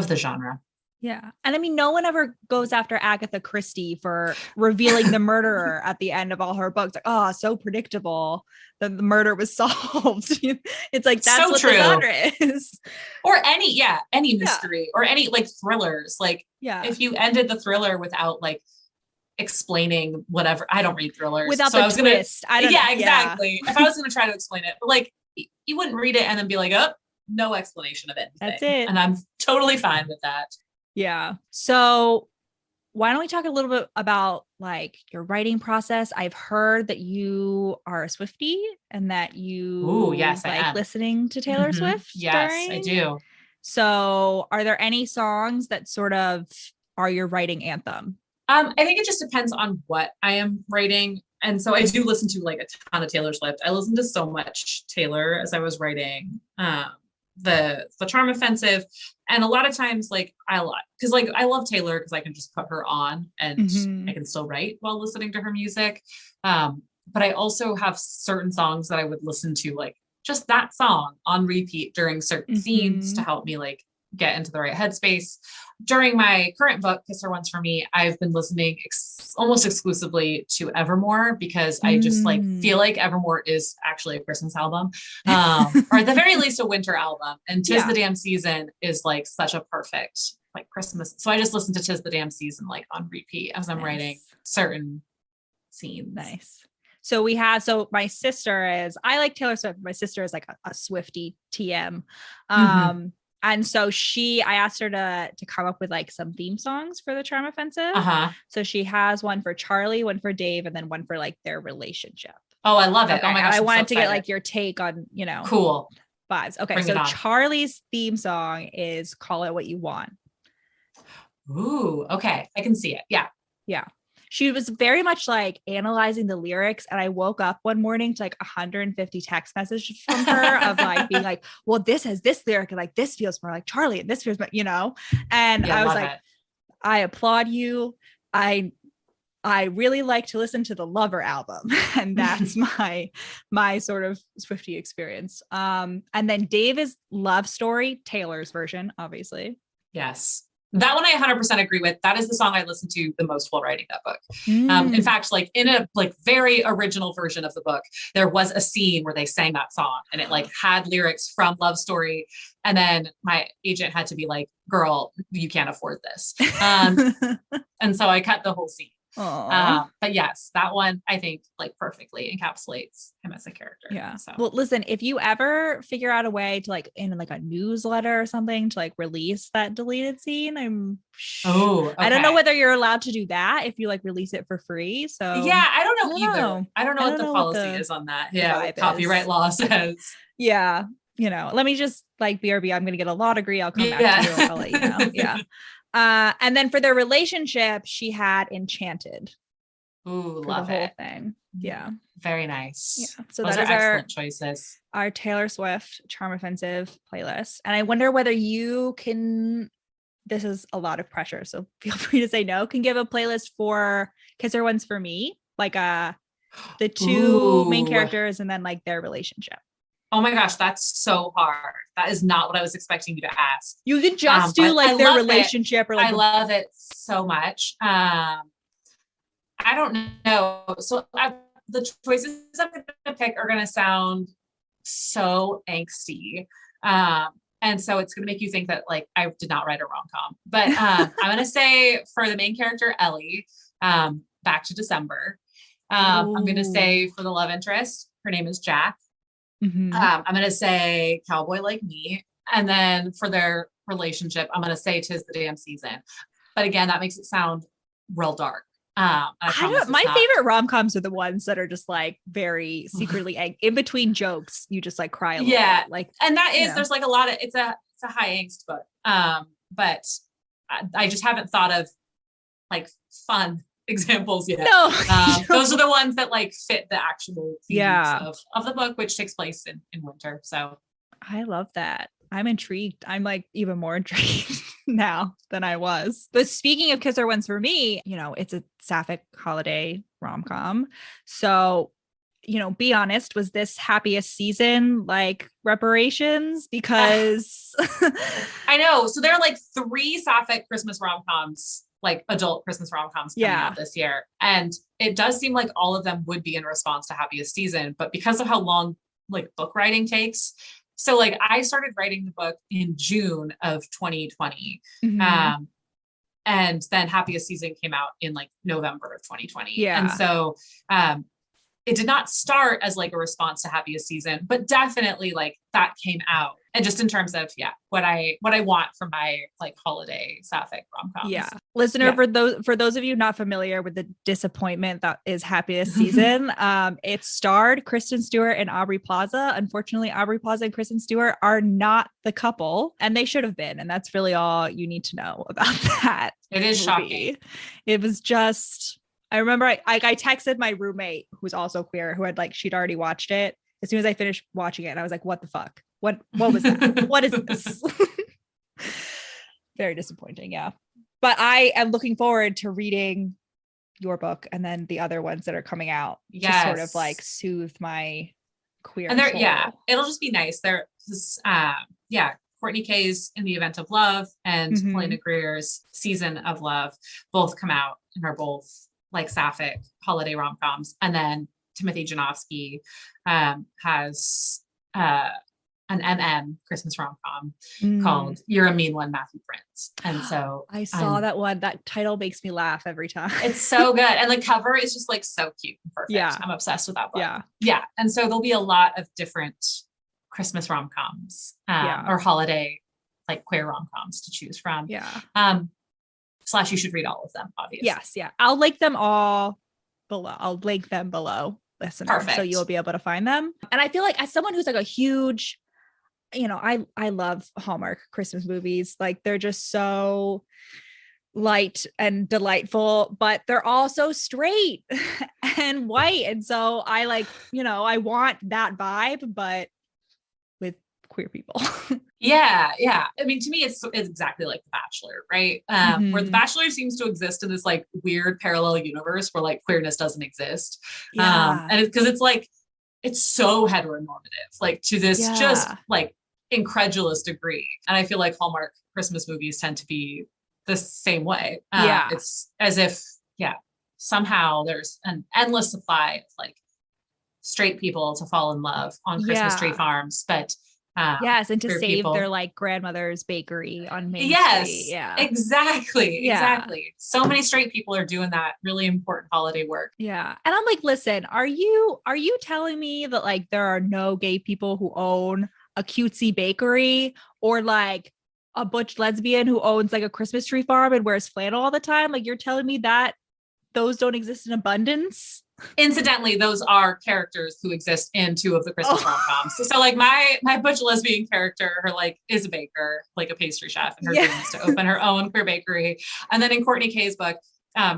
the genre. Yeah. And I mean, no one ever goes after Agatha Christie for revealing the murderer at the end of all her books. Like, oh, so predictable that the murder was solved. It's like, that's so what true. The genre is. Or any mystery or any like thrillers. Like if you ended the thriller without like explaining whatever, I don't read thrillers. Without the twist. Exactly. If I was going to try to explain it, but like you wouldn't read it and then be like, oh, no explanation of anything. That's it. And I'm totally fine with that. Yeah. So why don't we talk a little bit about like your writing process? I've heard that you are a Swiftie and that you like listening to Taylor Swift. Yes, I do. So are there any songs that sort of are your writing anthem? I think it just depends on what I am writing. And so I do listen to like a ton of Taylor Swift. I listened to so much Taylor as I was writing the Charm Offensive. And a lot of times like I love Taylor because I can just put her on and I can still write while listening to her music. But I also have certain songs that I would listen to, like just that song on repeat during certain scenes to help me like get into the right headspace. During my current book, Kiss Her Once for Me, I've been listening almost exclusively to Evermore because I just like feel like Evermore is actually a Christmas album, or at the very least a winter album. And Tis the Damn Season is like such a perfect like Christmas. So I just listen to Tis the Damn Season like on repeat as I'm writing certain scenes. Nice. So my sister I like Taylor Swift. My sister is like a Swiftie TM. And so I asked her to come up with like some theme songs for the Charm Offensive. So she has one for Charlie, one for Dave, and then one for like their relationship. Oh, I love it. Okay. Oh my gosh. I wanted to get like your take on, cool vibes. Okay. So Charlie's theme song is Call It What You Want. Ooh, okay. I can see it. Yeah. Yeah. She was very much like analyzing the lyrics. And I woke up one morning to like 150 text messages from her of like being like, well, this has this lyric and like this feels more like Charlie and this feels, and I was like, I applaud you. I really like to listen to the Lover album. And that's my sort of Swiftie experience. And then Dave is Love Story, Taylor's version, obviously. Yes. That one I 100% agree with. That is the song I listened to the most while writing that book. In fact, like in a like very original version of the book, there was a scene where they sang that song and it like had lyrics from Love Story. And then my agent had to be like, girl, you can't afford this. And so I cut the whole scene. But yes, that one I think like perfectly encapsulates him as a character. Yeah. So. Well, listen, if you ever figure out a way to like in like a newsletter or something to like release that deleted scene, I don't know whether you're allowed to do that if you like release it for free. So I don't know either. I don't know what the policy is on that. Yeah. Copyright law says. Yeah. Let me just like BRB, I'm going to get a law degree. I'll come back to you. I'll let you know. Yeah. And then for their relationship, she had Enchanted. Ooh, for love the whole it. thing. Yeah. Very nice. Yeah. So those that are is excellent choices. Our Taylor Swift Charm Offensive playlist. And I wonder whether you can, this is a lot of pressure, so feel free to say no, can give a playlist for Kiss Her Once for Me, like the two main characters and then like their relationship. Oh my gosh, that's so hard. That is not what I was expecting you to ask. You could just do like their relationship or like I love it so much. I don't know. So the choices I'm going to pick are going to sound so angsty. And so it's going to make you think that like I did not write a rom-com. But I'm going to say for the main character, Ellie, Back to December. I'm going to say for the love interest, her name is Jack. I'm going to say Cowboy Like Me. And then for their relationship, I'm going to say Tis the Damn Season. But again, that makes it sound real dark. My favorite rom-coms are the ones that are just like very secretly in between jokes. You just like cry a little bit. Like, and that is, there's like a lot of, it's a high angst book. But I just haven't thought of like fun examples yet. No. Those are the ones that like fit the actual themes of the book, which takes place in winter. So I love that. I'm intrigued. I'm like even more intrigued now than I was. But speaking of Kiss Her Once for Me, you know, it's a sapphic holiday rom-com. So, you know, be honest, was this happiest season like reparations? Because I know. So there are like 3 sapphic Christmas rom-coms, like adult Christmas rom-coms coming out this year. And it does seem like all of them would be in response to happiest season, but because of how long like book writing takes. So like I started writing the book in June of 2020. And then happiest season came out in like November of 2020. Yeah. And so it did not start as like a response to happiest season, but definitely like that came out. And just in terms of, what I want from my like holiday sapphic rom-coms. Yeah. Listener, for those of you not familiar with the disappointment that is happiest season, it starred Kristen Stewart and Aubrey Plaza. Unfortunately, Aubrey Plaza and Kristen Stewart are not the couple, and they should have been. And that's really all you need to know about that. It is shocking. It was just, I remember I texted my roommate, who's also queer, who had like, she'd already watched it as soon as I finished watching it. And I was like, what the fuck? What was that? What is this? Very disappointing. Yeah. But I am looking forward to reading your book and then the other ones that are coming out to sort of like soothe my queer and soul. It'll just be nice. Courtney Kay's In the Event of Love and Helena Greer's Season of Love both come out and are both like sapphic holiday rom-coms. And then Timothy Janofsky has an MM Christmas rom-com called You're a Mean One, Matthew Prince. And so I saw that one. That title makes me laugh every time. It's so good. And the cover is just like so cute and perfect. Yeah. I'm obsessed with that book. Yeah. And so there'll be a lot of different Christmas rom-coms or holiday like queer rom-coms to choose from. Yeah. / you should read all of them, obviously. Yes. Yeah. I'll link them all below. I'll link them below, listener. Perfect. So you'll be able to find them. And I feel like as someone who's like a huge, you know, I love Hallmark Christmas movies. Like they're just so light and delightful, but they're also straight and white. And so I like, you know, I want that vibe, but with queer people. Yeah. I mean, to me, it's exactly like The Bachelor, right? Where The Bachelor seems to exist in this like weird parallel universe where like queerness doesn't exist. And because it's like, it's so heteronormative, like to this just like incredulous degree. And I feel like Hallmark Christmas movies tend to be the same way. It's as if, somehow there's an endless supply of like straight people to fall in love on Christmas tree farms, but and to save their like grandmother's bakery on Main Street. Exactly. So many straight people are doing that really important holiday work. And I'm like, listen, are you telling me that like there are no gay people who own a cutesy bakery or like a butch lesbian who owns like a Christmas tree farm and wears flannel all the time? Like you're telling me that those don't exist in abundance? Incidentally, those are characters who exist in 2 of the Christmas rom-coms. So like my butch lesbian character, her like is a baker, like a pastry chef, and her dream is to open her own queer bakery. And then in Courtney Kay's book,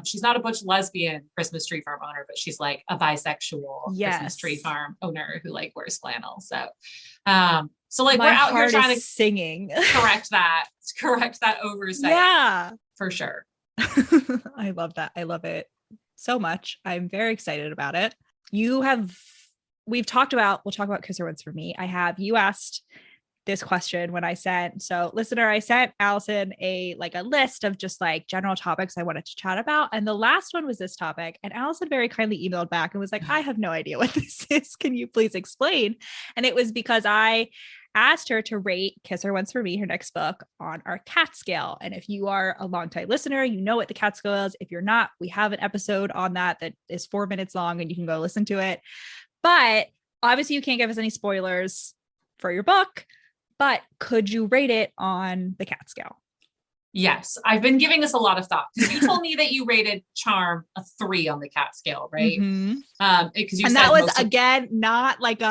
she's not a butch lesbian Christmas tree farm owner, but she's like a bisexual Christmas tree farm owner who like wears flannel. So like we're out here trying to correct that oversight. Yeah, for sure. I love that. I love it so much. I'm very excited about it. We'll talk about Kiss Her Once for Me. You asked this question when I sent Alison a list of just like general topics I wanted to chat about. And the last one was this topic. And Alison very kindly emailed back and was like, I have no idea what this is. Can you please explain? And it was because I asked her to rate Kiss Her Once for Me, her next book, on our cat scale. And if you are a longtime listener, you know what the cat scale is. If you're not, we have an episode on that is 4 minutes long and you can go listen to it. But obviously you can't give us any spoilers for your book, but could you rate it on the cat scale? Yes, I've been giving this a lot of thought because you told me that you rated Charm a 3 on the cat scale, right? Because and that was again not like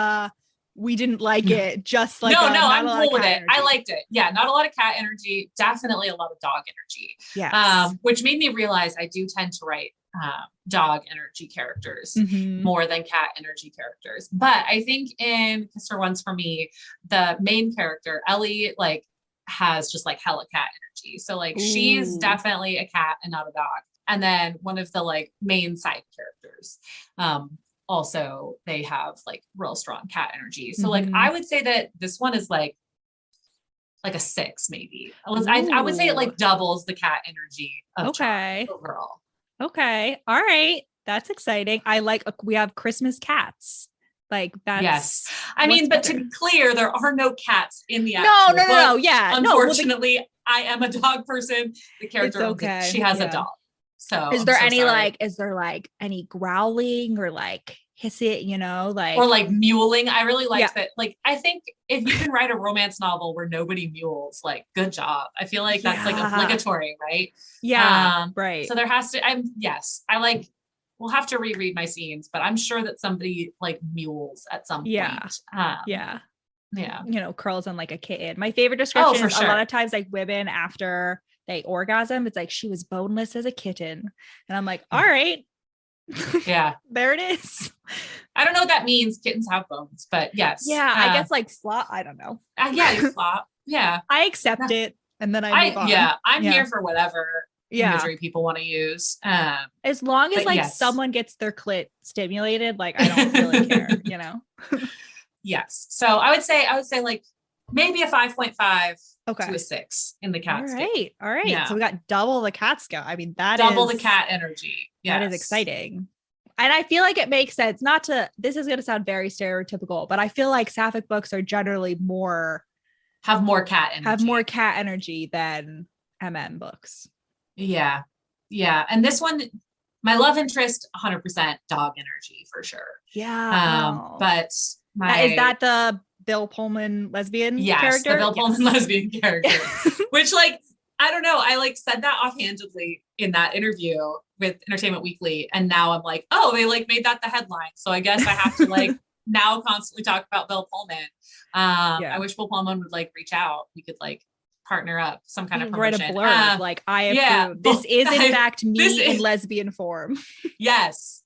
we didn't like it, just like I'm cool with it. Energy. I liked it. Yeah, not a lot of cat energy, definitely a lot of dog energy. Yeah. Which made me realize I do tend to write dog energy characters more than cat energy characters. But I think in Kiss Her Once for me, the main character, Ellie, like has just like hella cat energy. So like she's definitely a cat and not a dog. And then one of the like main side characters, also they have like real strong cat energy. So like I would say that this one is like a 6 maybe. I would say it like doubles the cat energy of Charm overall. Okay. All right. That's exciting. I like, we have Christmas cats. Like that's, yes. I mean, but to be clear, there are no cats in the actual book. No. Yeah. Unfortunately, I am a dog person. The character, she has a dog. So is there any growling or like hissing, you know, like, or like mewling? I really like that. Like, I think if you can write a romance novel where nobody mews, like, good job. I feel like that's like obligatory, right? Yeah. Right. So there has to, we'll have to reread my scenes, but I'm sure that somebody like mules at some point. Yeah. You know, curls on like a kitten. My favorite description is a lot of times like women after they orgasm, it's like she was boneless as a kitten. And I'm like, all right. Yeah. There it is. I don't know what that means. Kittens have bones, but yes. Yeah. I guess like flop. I don't know. You flop. Yeah. I accept it. And then I move on. Yeah. I'm here for whatever imagery people want to use. As long as like someone gets their clit stimulated, like I don't really care, you know? Yes. So I would say like maybe a 5.5 to a 6 in the cat scale. All right. Yeah. So we got double the cat scale. I mean, double the cat energy. That is exciting. And I feel like it makes sense this is going to sound very stereotypical, but I feel like sapphic books are generally have more cat energy than MM books. Yeah. Yeah. And this one, my love interest, 100% dog energy for sure. Yeah. But is that the Bill Pullman lesbian character? The Bill Pullman lesbian character, which like, I don't know. I like said that offhandedly in that interview with Entertainment Weekly. And now I'm like, oh, they like made that the headline. So I guess I have to like now constantly talk about Bill Pullman. I wish Bill Pullman would like reach out. We could like partner up, some kind of promotion. Write a blurb like I approve. This is in fact me in lesbian form. Yes.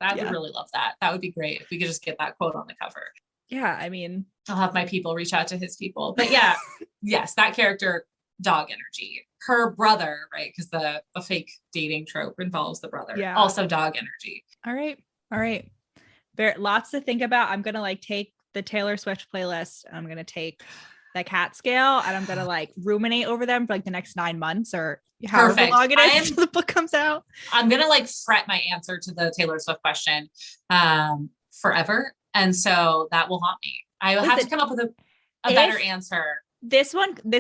I would really love that. That would be great if we could just get that quote on the cover. Yeah. I mean, I'll have my people reach out to his people, but yes, that character, dog energy. Her brother, right? Because the fake dating trope involves the brother. Yeah. Also dog energy. All right. There lots to think about. I'm gonna like take the Taylor Swift playlist and I'm gonna take the cat scale and I'm gonna like ruminate over them for like the next 9 months or however long it is until the book comes out. I'm gonna like fret my answer to the Taylor Swift question forever. And so that will haunt me. I will have to come up with a better answer. This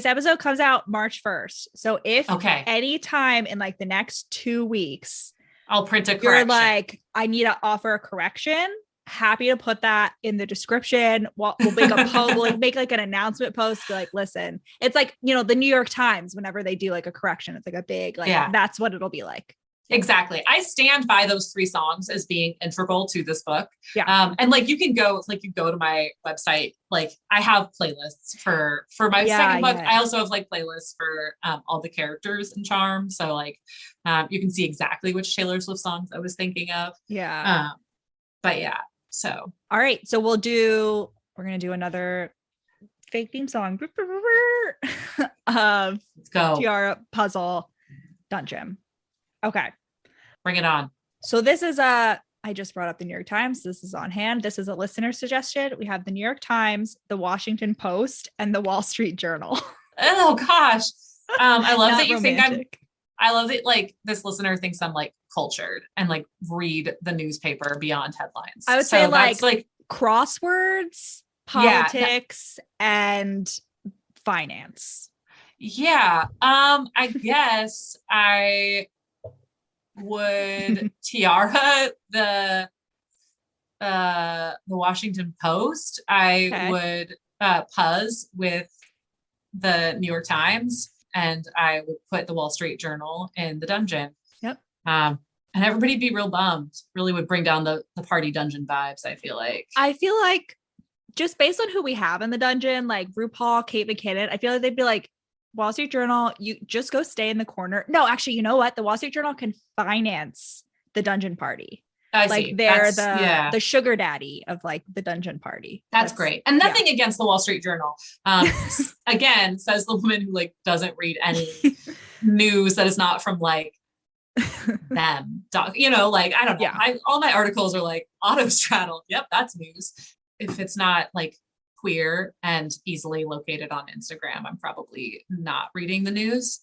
episode comes out March 1st. So if any time in like the next 2 weeks, I'll print a correction. You're like, I need to offer a correction. Happy to put that in the description. We'll make a post, we'll make like an announcement post. Be like, listen, it's like, you know, the New York Times, whenever they do like a correction, it's like a big, like, that's what it'll be like. Exactly. I stand by those 3 songs as being integral to this book. Yeah. And like, you go to my website. Like I have playlists for my second book. I also have like playlists for all the characters in Charm. So like, you can see exactly which Taylor Swift songs I was thinking of. Yeah. But yeah. So. All right. So we're going to do another fake theme song. Let's go. Tiara Puzzle Dungeon. Okay. Bring it on. So this is I just brought up the New York Times. This is on hand. This is a listener suggestion. We have the New York Times, the Washington Post, and the Wall Street Journal. Oh gosh. I love that you think I love that like this listener thinks I'm like cultured and like read the newspaper beyond headlines. I would say like crosswords, politics, and finance. Yeah. I guess I would Tiara the Washington Post. I would puzz with the New York Times, and I would put the Wall Street Journal in the dungeon. Yep. And everybody be real bummed. Really would bring down the party dungeon vibes, I feel like. Just based on who we have in the dungeon, like RuPaul, Kate McKinnon, I feel like they'd be like, Wall Street Journal, you just go stay in the corner. No, actually, you know what? The Wall Street Journal can finance the dungeon party. I like see. they're the sugar daddy of like the dungeon party. That's great. And nothing against the Wall Street Journal. Again, says the woman who like doesn't read any news that is not from like them. You know, like, I don't know. All my articles are like autostraddle. Yep, that's news. If it's not like queer and easily located on Instagram, I'm probably not reading the news.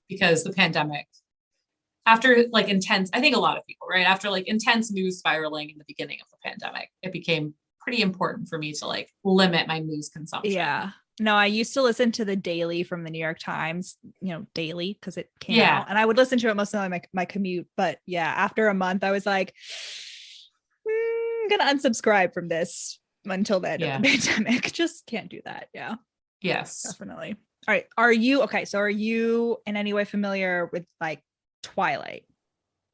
Because the pandemic, after like intense, I think a lot of people, right? After like intense news spiraling in the beginning of the pandemic, it became pretty important for me to like limit my news consumption. Yeah. No, I used to listen to the Daily from the New York Times, you know, daily because it came out, and I would listen to it mostly on my commute. But yeah, after a month, I was like, I'm gonna unsubscribe from this until the end of the pandemic. Just can't do that. Yeah. Yes. Definitely. All right. Are you in any way familiar with like Twilight?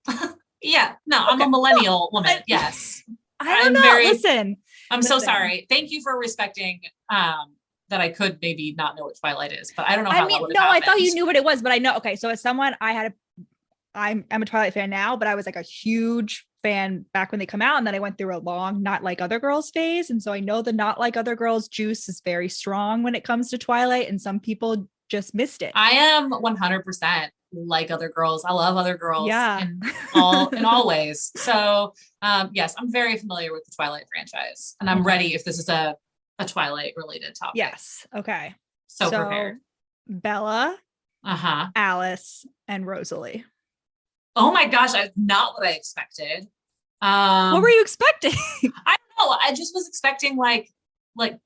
I'm a millennial woman. Yes. I don't know. I'm so sorry. Thank you for respecting that I could maybe not know what Twilight is, but I don't know how that would have happened. I thought you knew what it was, but I know. Okay. So as someone, I'm a Twilight fan now, but I was like a huge fan back when they come out. And then I went through a long Not Like Other Girls phase. And so I know the Not Like Other Girls juice is very strong when it comes to Twilight, and some people just missed it. I am 100% like Other Girls. I love Other Girls in all ways. So yes, I'm very familiar with the Twilight franchise, and I'm ready if this is a Twilight related topic. Yes. Okay. So prepared. Bella, Alice, and Rosalie. Oh my gosh, that's not what I expected. What were you expecting? I don't know. I just was expecting like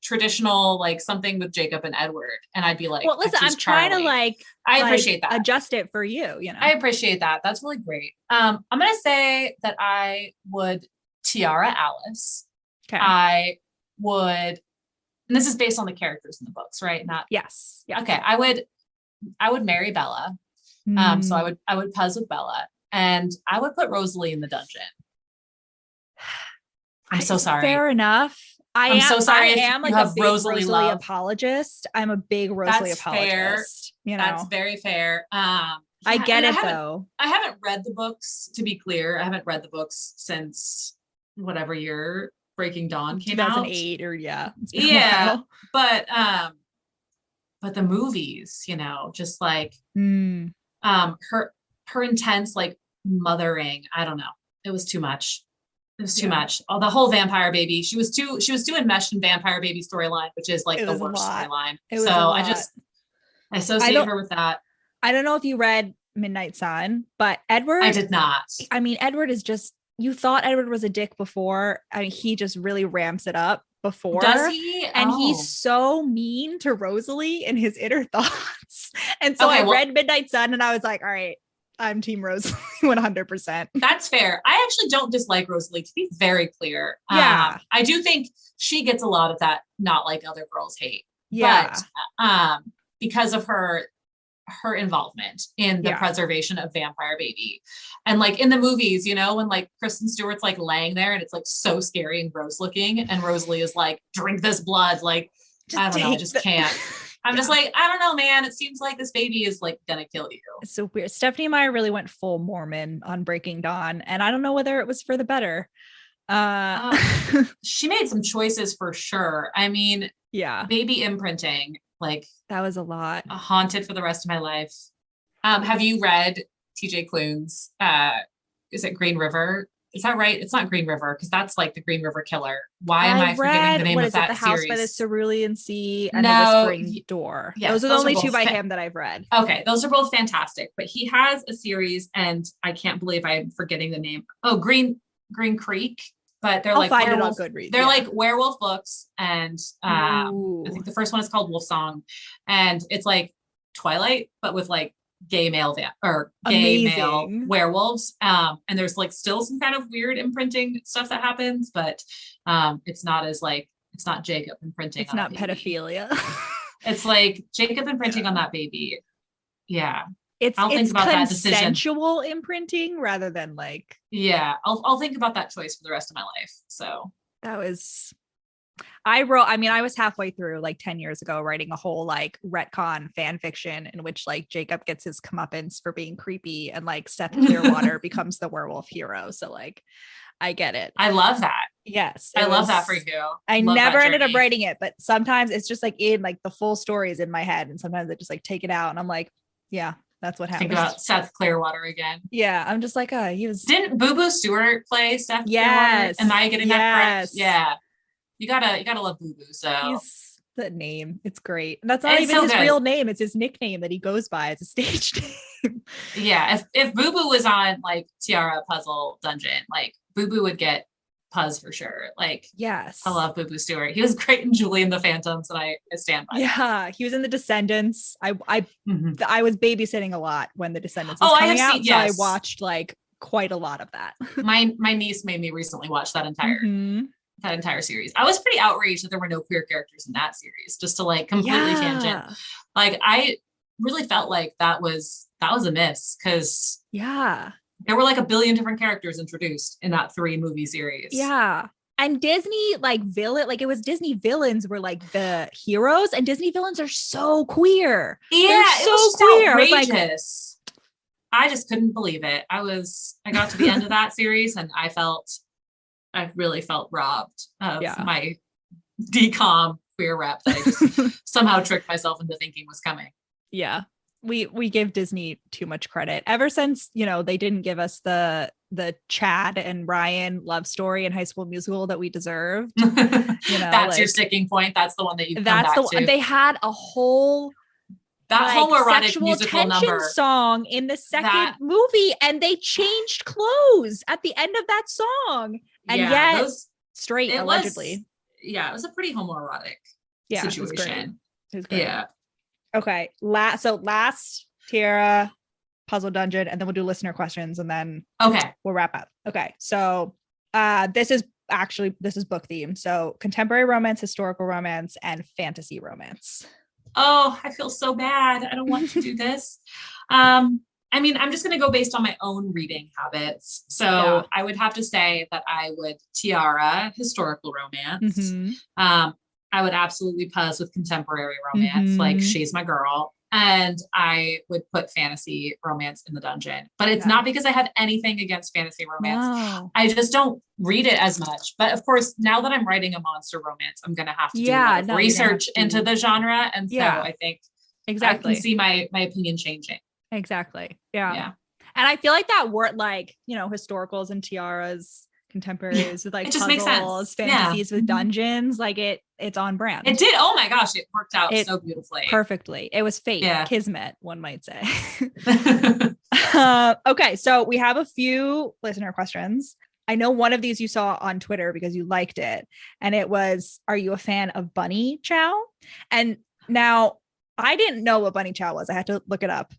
traditional, like something with Jacob and Edward. And I'd be like, well, listen, I'm trying to I appreciate that. Adjust it for you, you know. I appreciate that. That's really great. I'm going to say that I would tiara Alice. Okay. I would, and this is based on the characters in the books, right? Yes. Yeah. Okay. I would marry Bella. So I would puzz with Bella, and I would put Rosalie in the dungeon. I'm so sorry. Fair enough. I'm so sorry. I am like a big Rosalie apologist. I'm a big Rosalie apologist. Fair. You know, that's very fair. I get it though. I haven't read the books, to be clear. I haven't read the books since whatever year Breaking Dawn came out. 2008 or but the movies, you know, just like her intense like mothering. I don't know. It was too much. It was too much. Oh, the whole vampire baby. She was too enmeshed in vampire baby storyline, which is like the worst storyline. So I associate her with that. I don't know if you read Midnight Sun, but Edward. I did not. I mean, Edward is just, you thought Edward was a dick before. I mean, he just really ramps it up before. Does he? And he's so mean to Rosalie in his inner thoughts. And so I read Midnight Sun and I was like, all right, I'm team Rosalie 100%. That's fair. I actually don't dislike Rosalie, to be very clear. Yeah. I do think she gets a lot of that Not Like Other Girls hate. Yeah. But because of her involvement in the preservation of vampire baby. And like in the movies, you know, when like Kristen Stewart's like laying there and it's like so scary and gross looking, and Rosalie is like, drink this blood. Like, I don't know, I just can't. I'm just like, I don't know, man. It seems like this baby is like gonna kill you. It's so weird. Stephenie Meyer really went full Mormon on Breaking Dawn, and I don't know whether it was for the better. She made some choices for sure. I mean, baby imprinting, like that was a lot. Haunted for the rest of my life. Have you read TJ Klune's is it Green River? Is that right? It's not Green River, because that's like the Green River Killer. Why am I forgetting the name of that series? The House by the Cerulean Sea and the Whispering Door. Yes, those are the only two by him that I've read. Okay, those are both fantastic. But he has a series, and I can't believe I'm forgetting the name. Oh, Green Creek. But they're like werewolf, they're like werewolf books, and I think the first one is called Wolf Song, and it's like Twilight, but with like gay male male werewolves. And there's like still some kind of weird imprinting stuff that happens, but it's not Jacob imprinting. It's not pedophilia. It's like Jacob imprinting on that baby. Yeah. I'll think about that decision. Consensual imprinting rather than like. Yeah. I'll think about that choice for the rest of my life. So that was I was halfway through like 10 years ago writing a whole like retcon fan fiction in which like Jacob gets his comeuppance for being creepy and like Seth Clearwater becomes the werewolf hero. So like, I get it. I love that. Yes. I love that for you. I never ended up writing it, but sometimes it's just like in like the full story is in my head. And sometimes I just like take it out and I'm like, yeah, that's what happened. Think about Seth Clearwater again. Yeah. I'm just like, didn't Boo Boo Stewart play Seth yes. Clearwater? Am I getting that correct? Yeah. You gotta love Boo Boo. So he's the name. It's great. That's not even his real name. It's his nickname that he goes by. It's a stage name. Yeah. If Boo Boo was on like Tiara Puzzle Dungeon, like Boo Boo would get Puzz for sure. Like, yes, I love Boo Boo Stewart. He was great in Julie and the Phantoms, and I stand by. Yeah, he was in The Descendants. I was babysitting a lot when The Descendants was coming out, so I watched like quite a lot of that. My niece made me recently watch that entire series. I was pretty outraged that there were no queer characters in that series. Just to like completely tangent, like I really felt like that was a miss because there were like a billion different characters introduced in that 3-movie series. Yeah. And Disney like it was Disney villains were like the heroes, and Disney villains are so queer. Yeah, they're so queer. Outrageous. I just couldn't believe it. I got to the end of that series and I really felt robbed of my decom queer rep that I just somehow tricked myself into thinking was coming. Yeah. We give Disney too much credit ever since, they didn't give us the Chad and Ryan love story in High School Musical that we deserved. That's your sticking point. That's the one that you come back to. They had a whole homoerotic musical number song in the second movie, and they changed clothes at the end of that song, and yet straight allegedly. It was a pretty homoerotic situation. It was great. Yeah. Okay. Last Tiara puzzle dungeon, and then we'll do listener questions, and then we'll wrap up. Okay. So this is book themed. So contemporary romance, historical romance, and fantasy romance. Oh, I feel so bad. I don't want to do this. I'm just going to go based on my own reading habits. So I would have to say that I would Tiara historical romance. Mm-hmm. I would absolutely Puzz with contemporary romance. Mm-hmm. Like she's my girl. And I would put fantasy romance in the dungeon, but it's not because I have anything against fantasy romance. No. I just don't read it as much. But of course, now that I'm writing a monster romance, I'm going to have to do a lot of research into the genre. And so I think I can see my opinion changing. Exactly. Yeah. And I feel like that word, like, historicals and tiaras, contemporaries with like puzzles, fantasies with dungeons, like it's on brand. It did. Oh my gosh, it worked out so beautifully. Perfectly. It was fate, kismet, one might say. Okay, so we have a few listener questions. I know one of these you saw on Twitter because you liked it, and it was, are you a fan of bunny chow? And now I didn't know what bunny chow was. I had to look it up.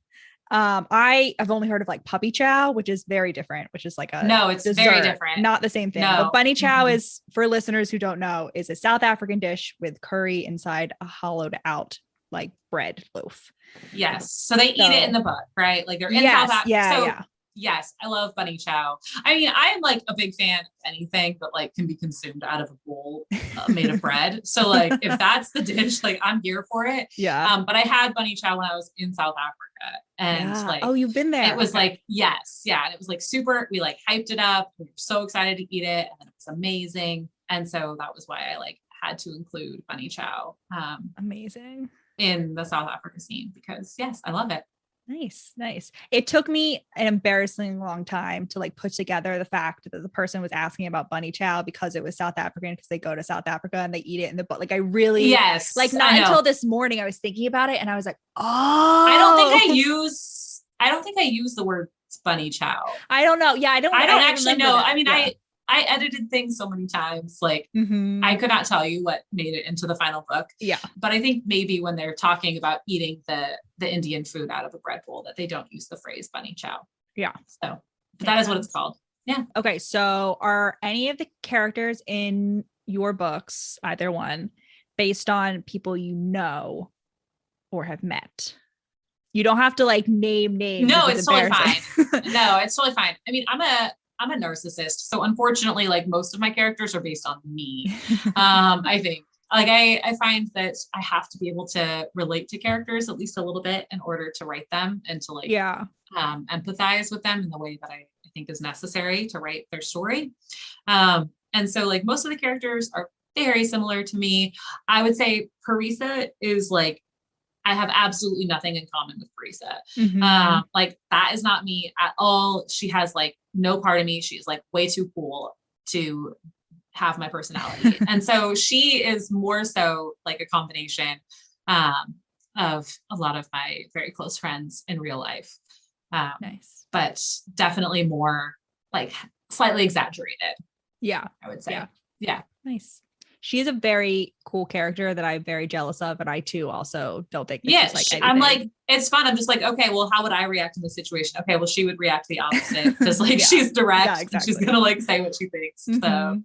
I have only heard of like puppy chow, which is very different, which is like it's dessert, very different. Not the same thing. No. But bunny chow is, for listeners who don't know, is a South African dish with curry inside a hollowed out like bread loaf. Yes. So they eat it in the book, right? Like they're in South Africa. Yes, I love bunny chow. I mean, I am like a big fan of anything that like can be consumed out of a bowl made of bread. So like if that's the dish, like I'm here for it. Yeah. But I had bunny chow when I was in South Africa, and like, oh, you've been there. It was like, yes. Yeah. And it was like super, we like hyped it up. We were so excited to eat it, and then it was amazing. And so that was why I like had to include bunny chow. Amazing. In the South Africa scene, because yes, I love it. Nice. It took me an embarrassingly long time to like put together the fact that the person was asking about bunny chow because it was South African, because they go to South Africa and they eat it in the book. Like I really, like not until this morning I was thinking about it, and I was like, oh, I don't think I use the word bunny chow. I don't know. Yeah, I don't actually know. I mean, I edited things so many times, like I could not tell you what made it into the final book. Yeah. But I think maybe when they're talking about eating the Indian food out of a bread bowl, that they don't use the phrase bunny chow. Yeah. So that is what it's called. Yeah. Okay. So are any of the characters in your books, either one, based on people you know or have met? You don't have to like name names. No, it's totally fine. No, it's totally fine. I mean, I'm a I'm a narcissist. So unfortunately, like most of my characters are based on me. I think like I find that I have to be able to relate to characters at least a little bit in order to write them and to like empathize with them in the way that I think is necessary to write their story. And so like most of the characters are very similar to me. I would say Parisa is like, I have absolutely nothing in common with Parisa. Like that is not me at all. She has like no part of me. She's like way too cool to have my personality. And so she is more so like a combination of a lot of my very close friends in real life. Nice. But definitely more like slightly exaggerated. Yeah. I would say. Yeah. Nice. She is a very cool character that I'm very jealous of. And I too also don't think that she's like anything. I'm like, it's fun. I'm just like, okay, well, how would I react in this situation? Okay, well, she would react the opposite. Just like she's direct and she's gonna like say what she thinks. So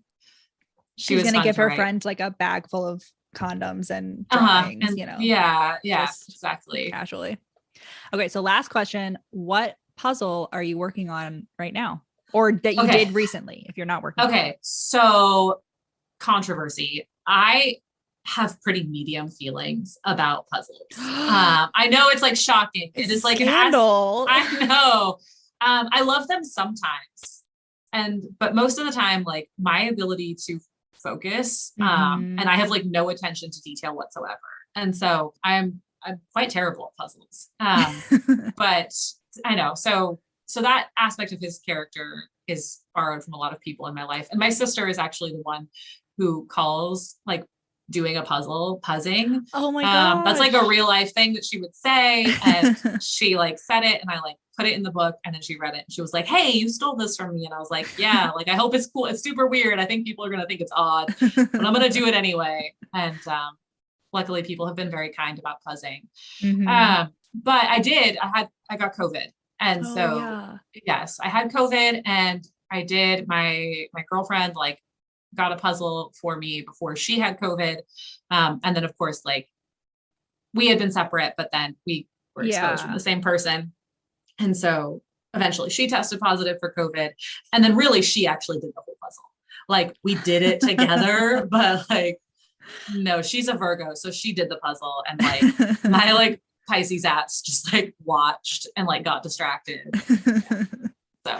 she's gonna give her friend like a bag full of condoms and drawings, and, you know. Yeah, exactly. Casually. Okay, so last question. What puzzle are you working on right now? Or that you did recently if you're not working? Okay, so controversy. I have pretty medium feelings about puzzles. I know it's like shocking. It is like scandal. I know. I love them sometimes. But most of the time, like my ability to focus, and I have like no attention to detail whatsoever. And so I'm quite terrible at puzzles. But I know. So that aspect of his character is borrowed from a lot of people in my life. And my sister is actually the one who calls like doing a puzzle puzzing. Oh my god. That's like a real life thing that she would say. And she like said it and I like put it in the book and then she read it and she was like, hey, you stole this from me. And I was like, yeah, like I hope it's cool. It's super weird. I think people are going to think it's odd, but I'm going to do it anyway. And luckily people have been very kind about puzzing. But I got COVID. And yes, I had COVID and I did my girlfriend like got a puzzle for me before she had COVID. And then of course, like we had been separate, but then we were exposed from the same person. And so eventually she tested positive for COVID. And then really she actually did the whole puzzle. Like we did it together, but like, no, she's a Virgo. So she did the puzzle and like my like Pisces ass just like watched and like got distracted. So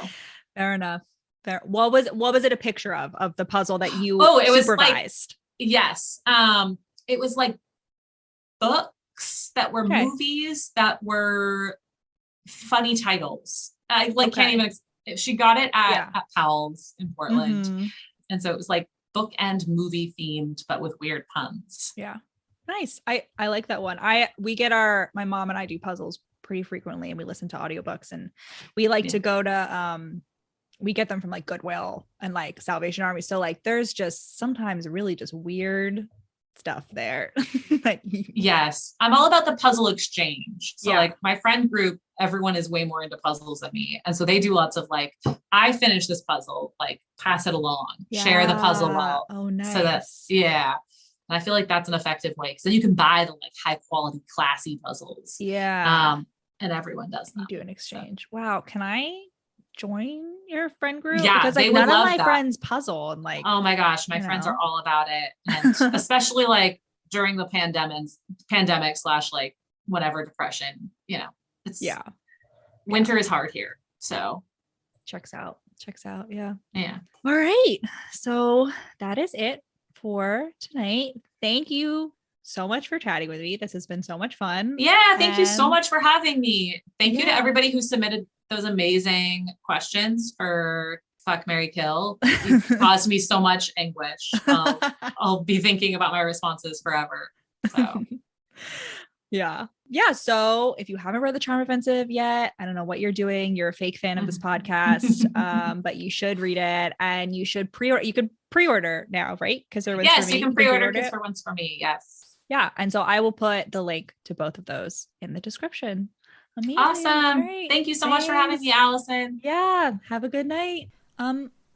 fair enough. What was it a picture of the puzzle that you it supervised? Was like, yes. It was like books that were movies that were funny titles. I like can't even she got it at Powell's in Portland. And so it was like book and movie themed, but with weird puns. Yeah. Nice. I like that one. My mom and I do puzzles pretty frequently and we listen to audiobooks and we like to go to we get them from like Goodwill and like Salvation Army. So like there's just sometimes really just weird stuff there. Yes. I'm all about the puzzle exchange. So like my friend group, everyone is way more into puzzles than me. And so they do lots of like, I finished this puzzle, like pass it along, share the puzzle well. Oh, nice. So and I feel like that's an effective way. Cause then you can buy the like high quality, classy puzzles. Yeah. And everyone does that. You do an exchange. So. Wow. Can I join your friend group? Yeah, because like none of my friends puzzle and like, oh my gosh, my friends are all about it. And especially like during the pandemic / like whatever depression, you know, it's winter is hard here. So checks out. Yeah. All right. So that is it for tonight. Thank you so much for chatting with me. This has been so much fun. Yeah. Thank you so much for having me. Thank you to everybody who submitted those amazing questions for Fuck, Marry, Kill. You've caused me so much anguish. I'll be thinking about my responses forever. So yeah. So if you haven't read The Charm Offensive yet, I don't know what you're doing. You're a fake fan of this podcast, but you should read it and you should pre-order. You could pre-order now, right? Because there was you can pre-order Kiss for Once for Me. Yes. Yeah. And so I will put the link to both of those in the description. Amazing. Awesome. Right. Thank you so much for having me, Alison. Yeah. Have a good night.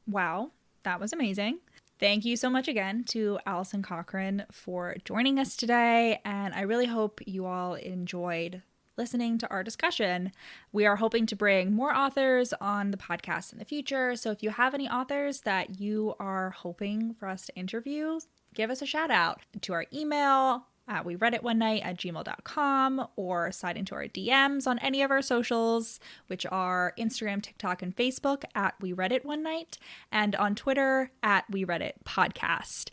Wow. That was amazing. Thank you so much again to Alison Cochrun for joining us today. And I really hope you all enjoyed listening to our discussion. We are hoping to bring more authors on the podcast in the future. So if you have any authors that you are hoping for us to interview, give us a shout out to our email at wereaditonenight@gmail.com, or slide into our DMs on any of our socials, which are Instagram, TikTok, and Facebook at We Read It One Night, and on Twitter at We Read It Podcast.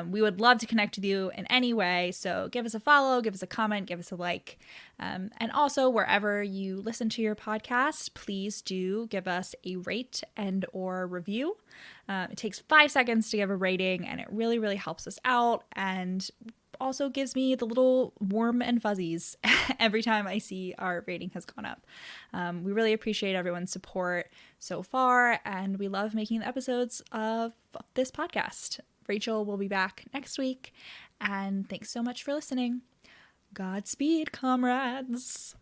We would love to connect with you in any way, so give us a follow, give us a comment, give us a like. And also, wherever you listen to your podcast, please do give us a rate and or review. It takes 5 seconds to give a rating, and it really, really helps us out, and also gives me the little warm and fuzzies every time I see our rating has gone up. We really appreciate everyone's support so far, and we love making the episodes of this podcast. Rachel will be back next week, and thanks so much for listening. Godspeed, comrades.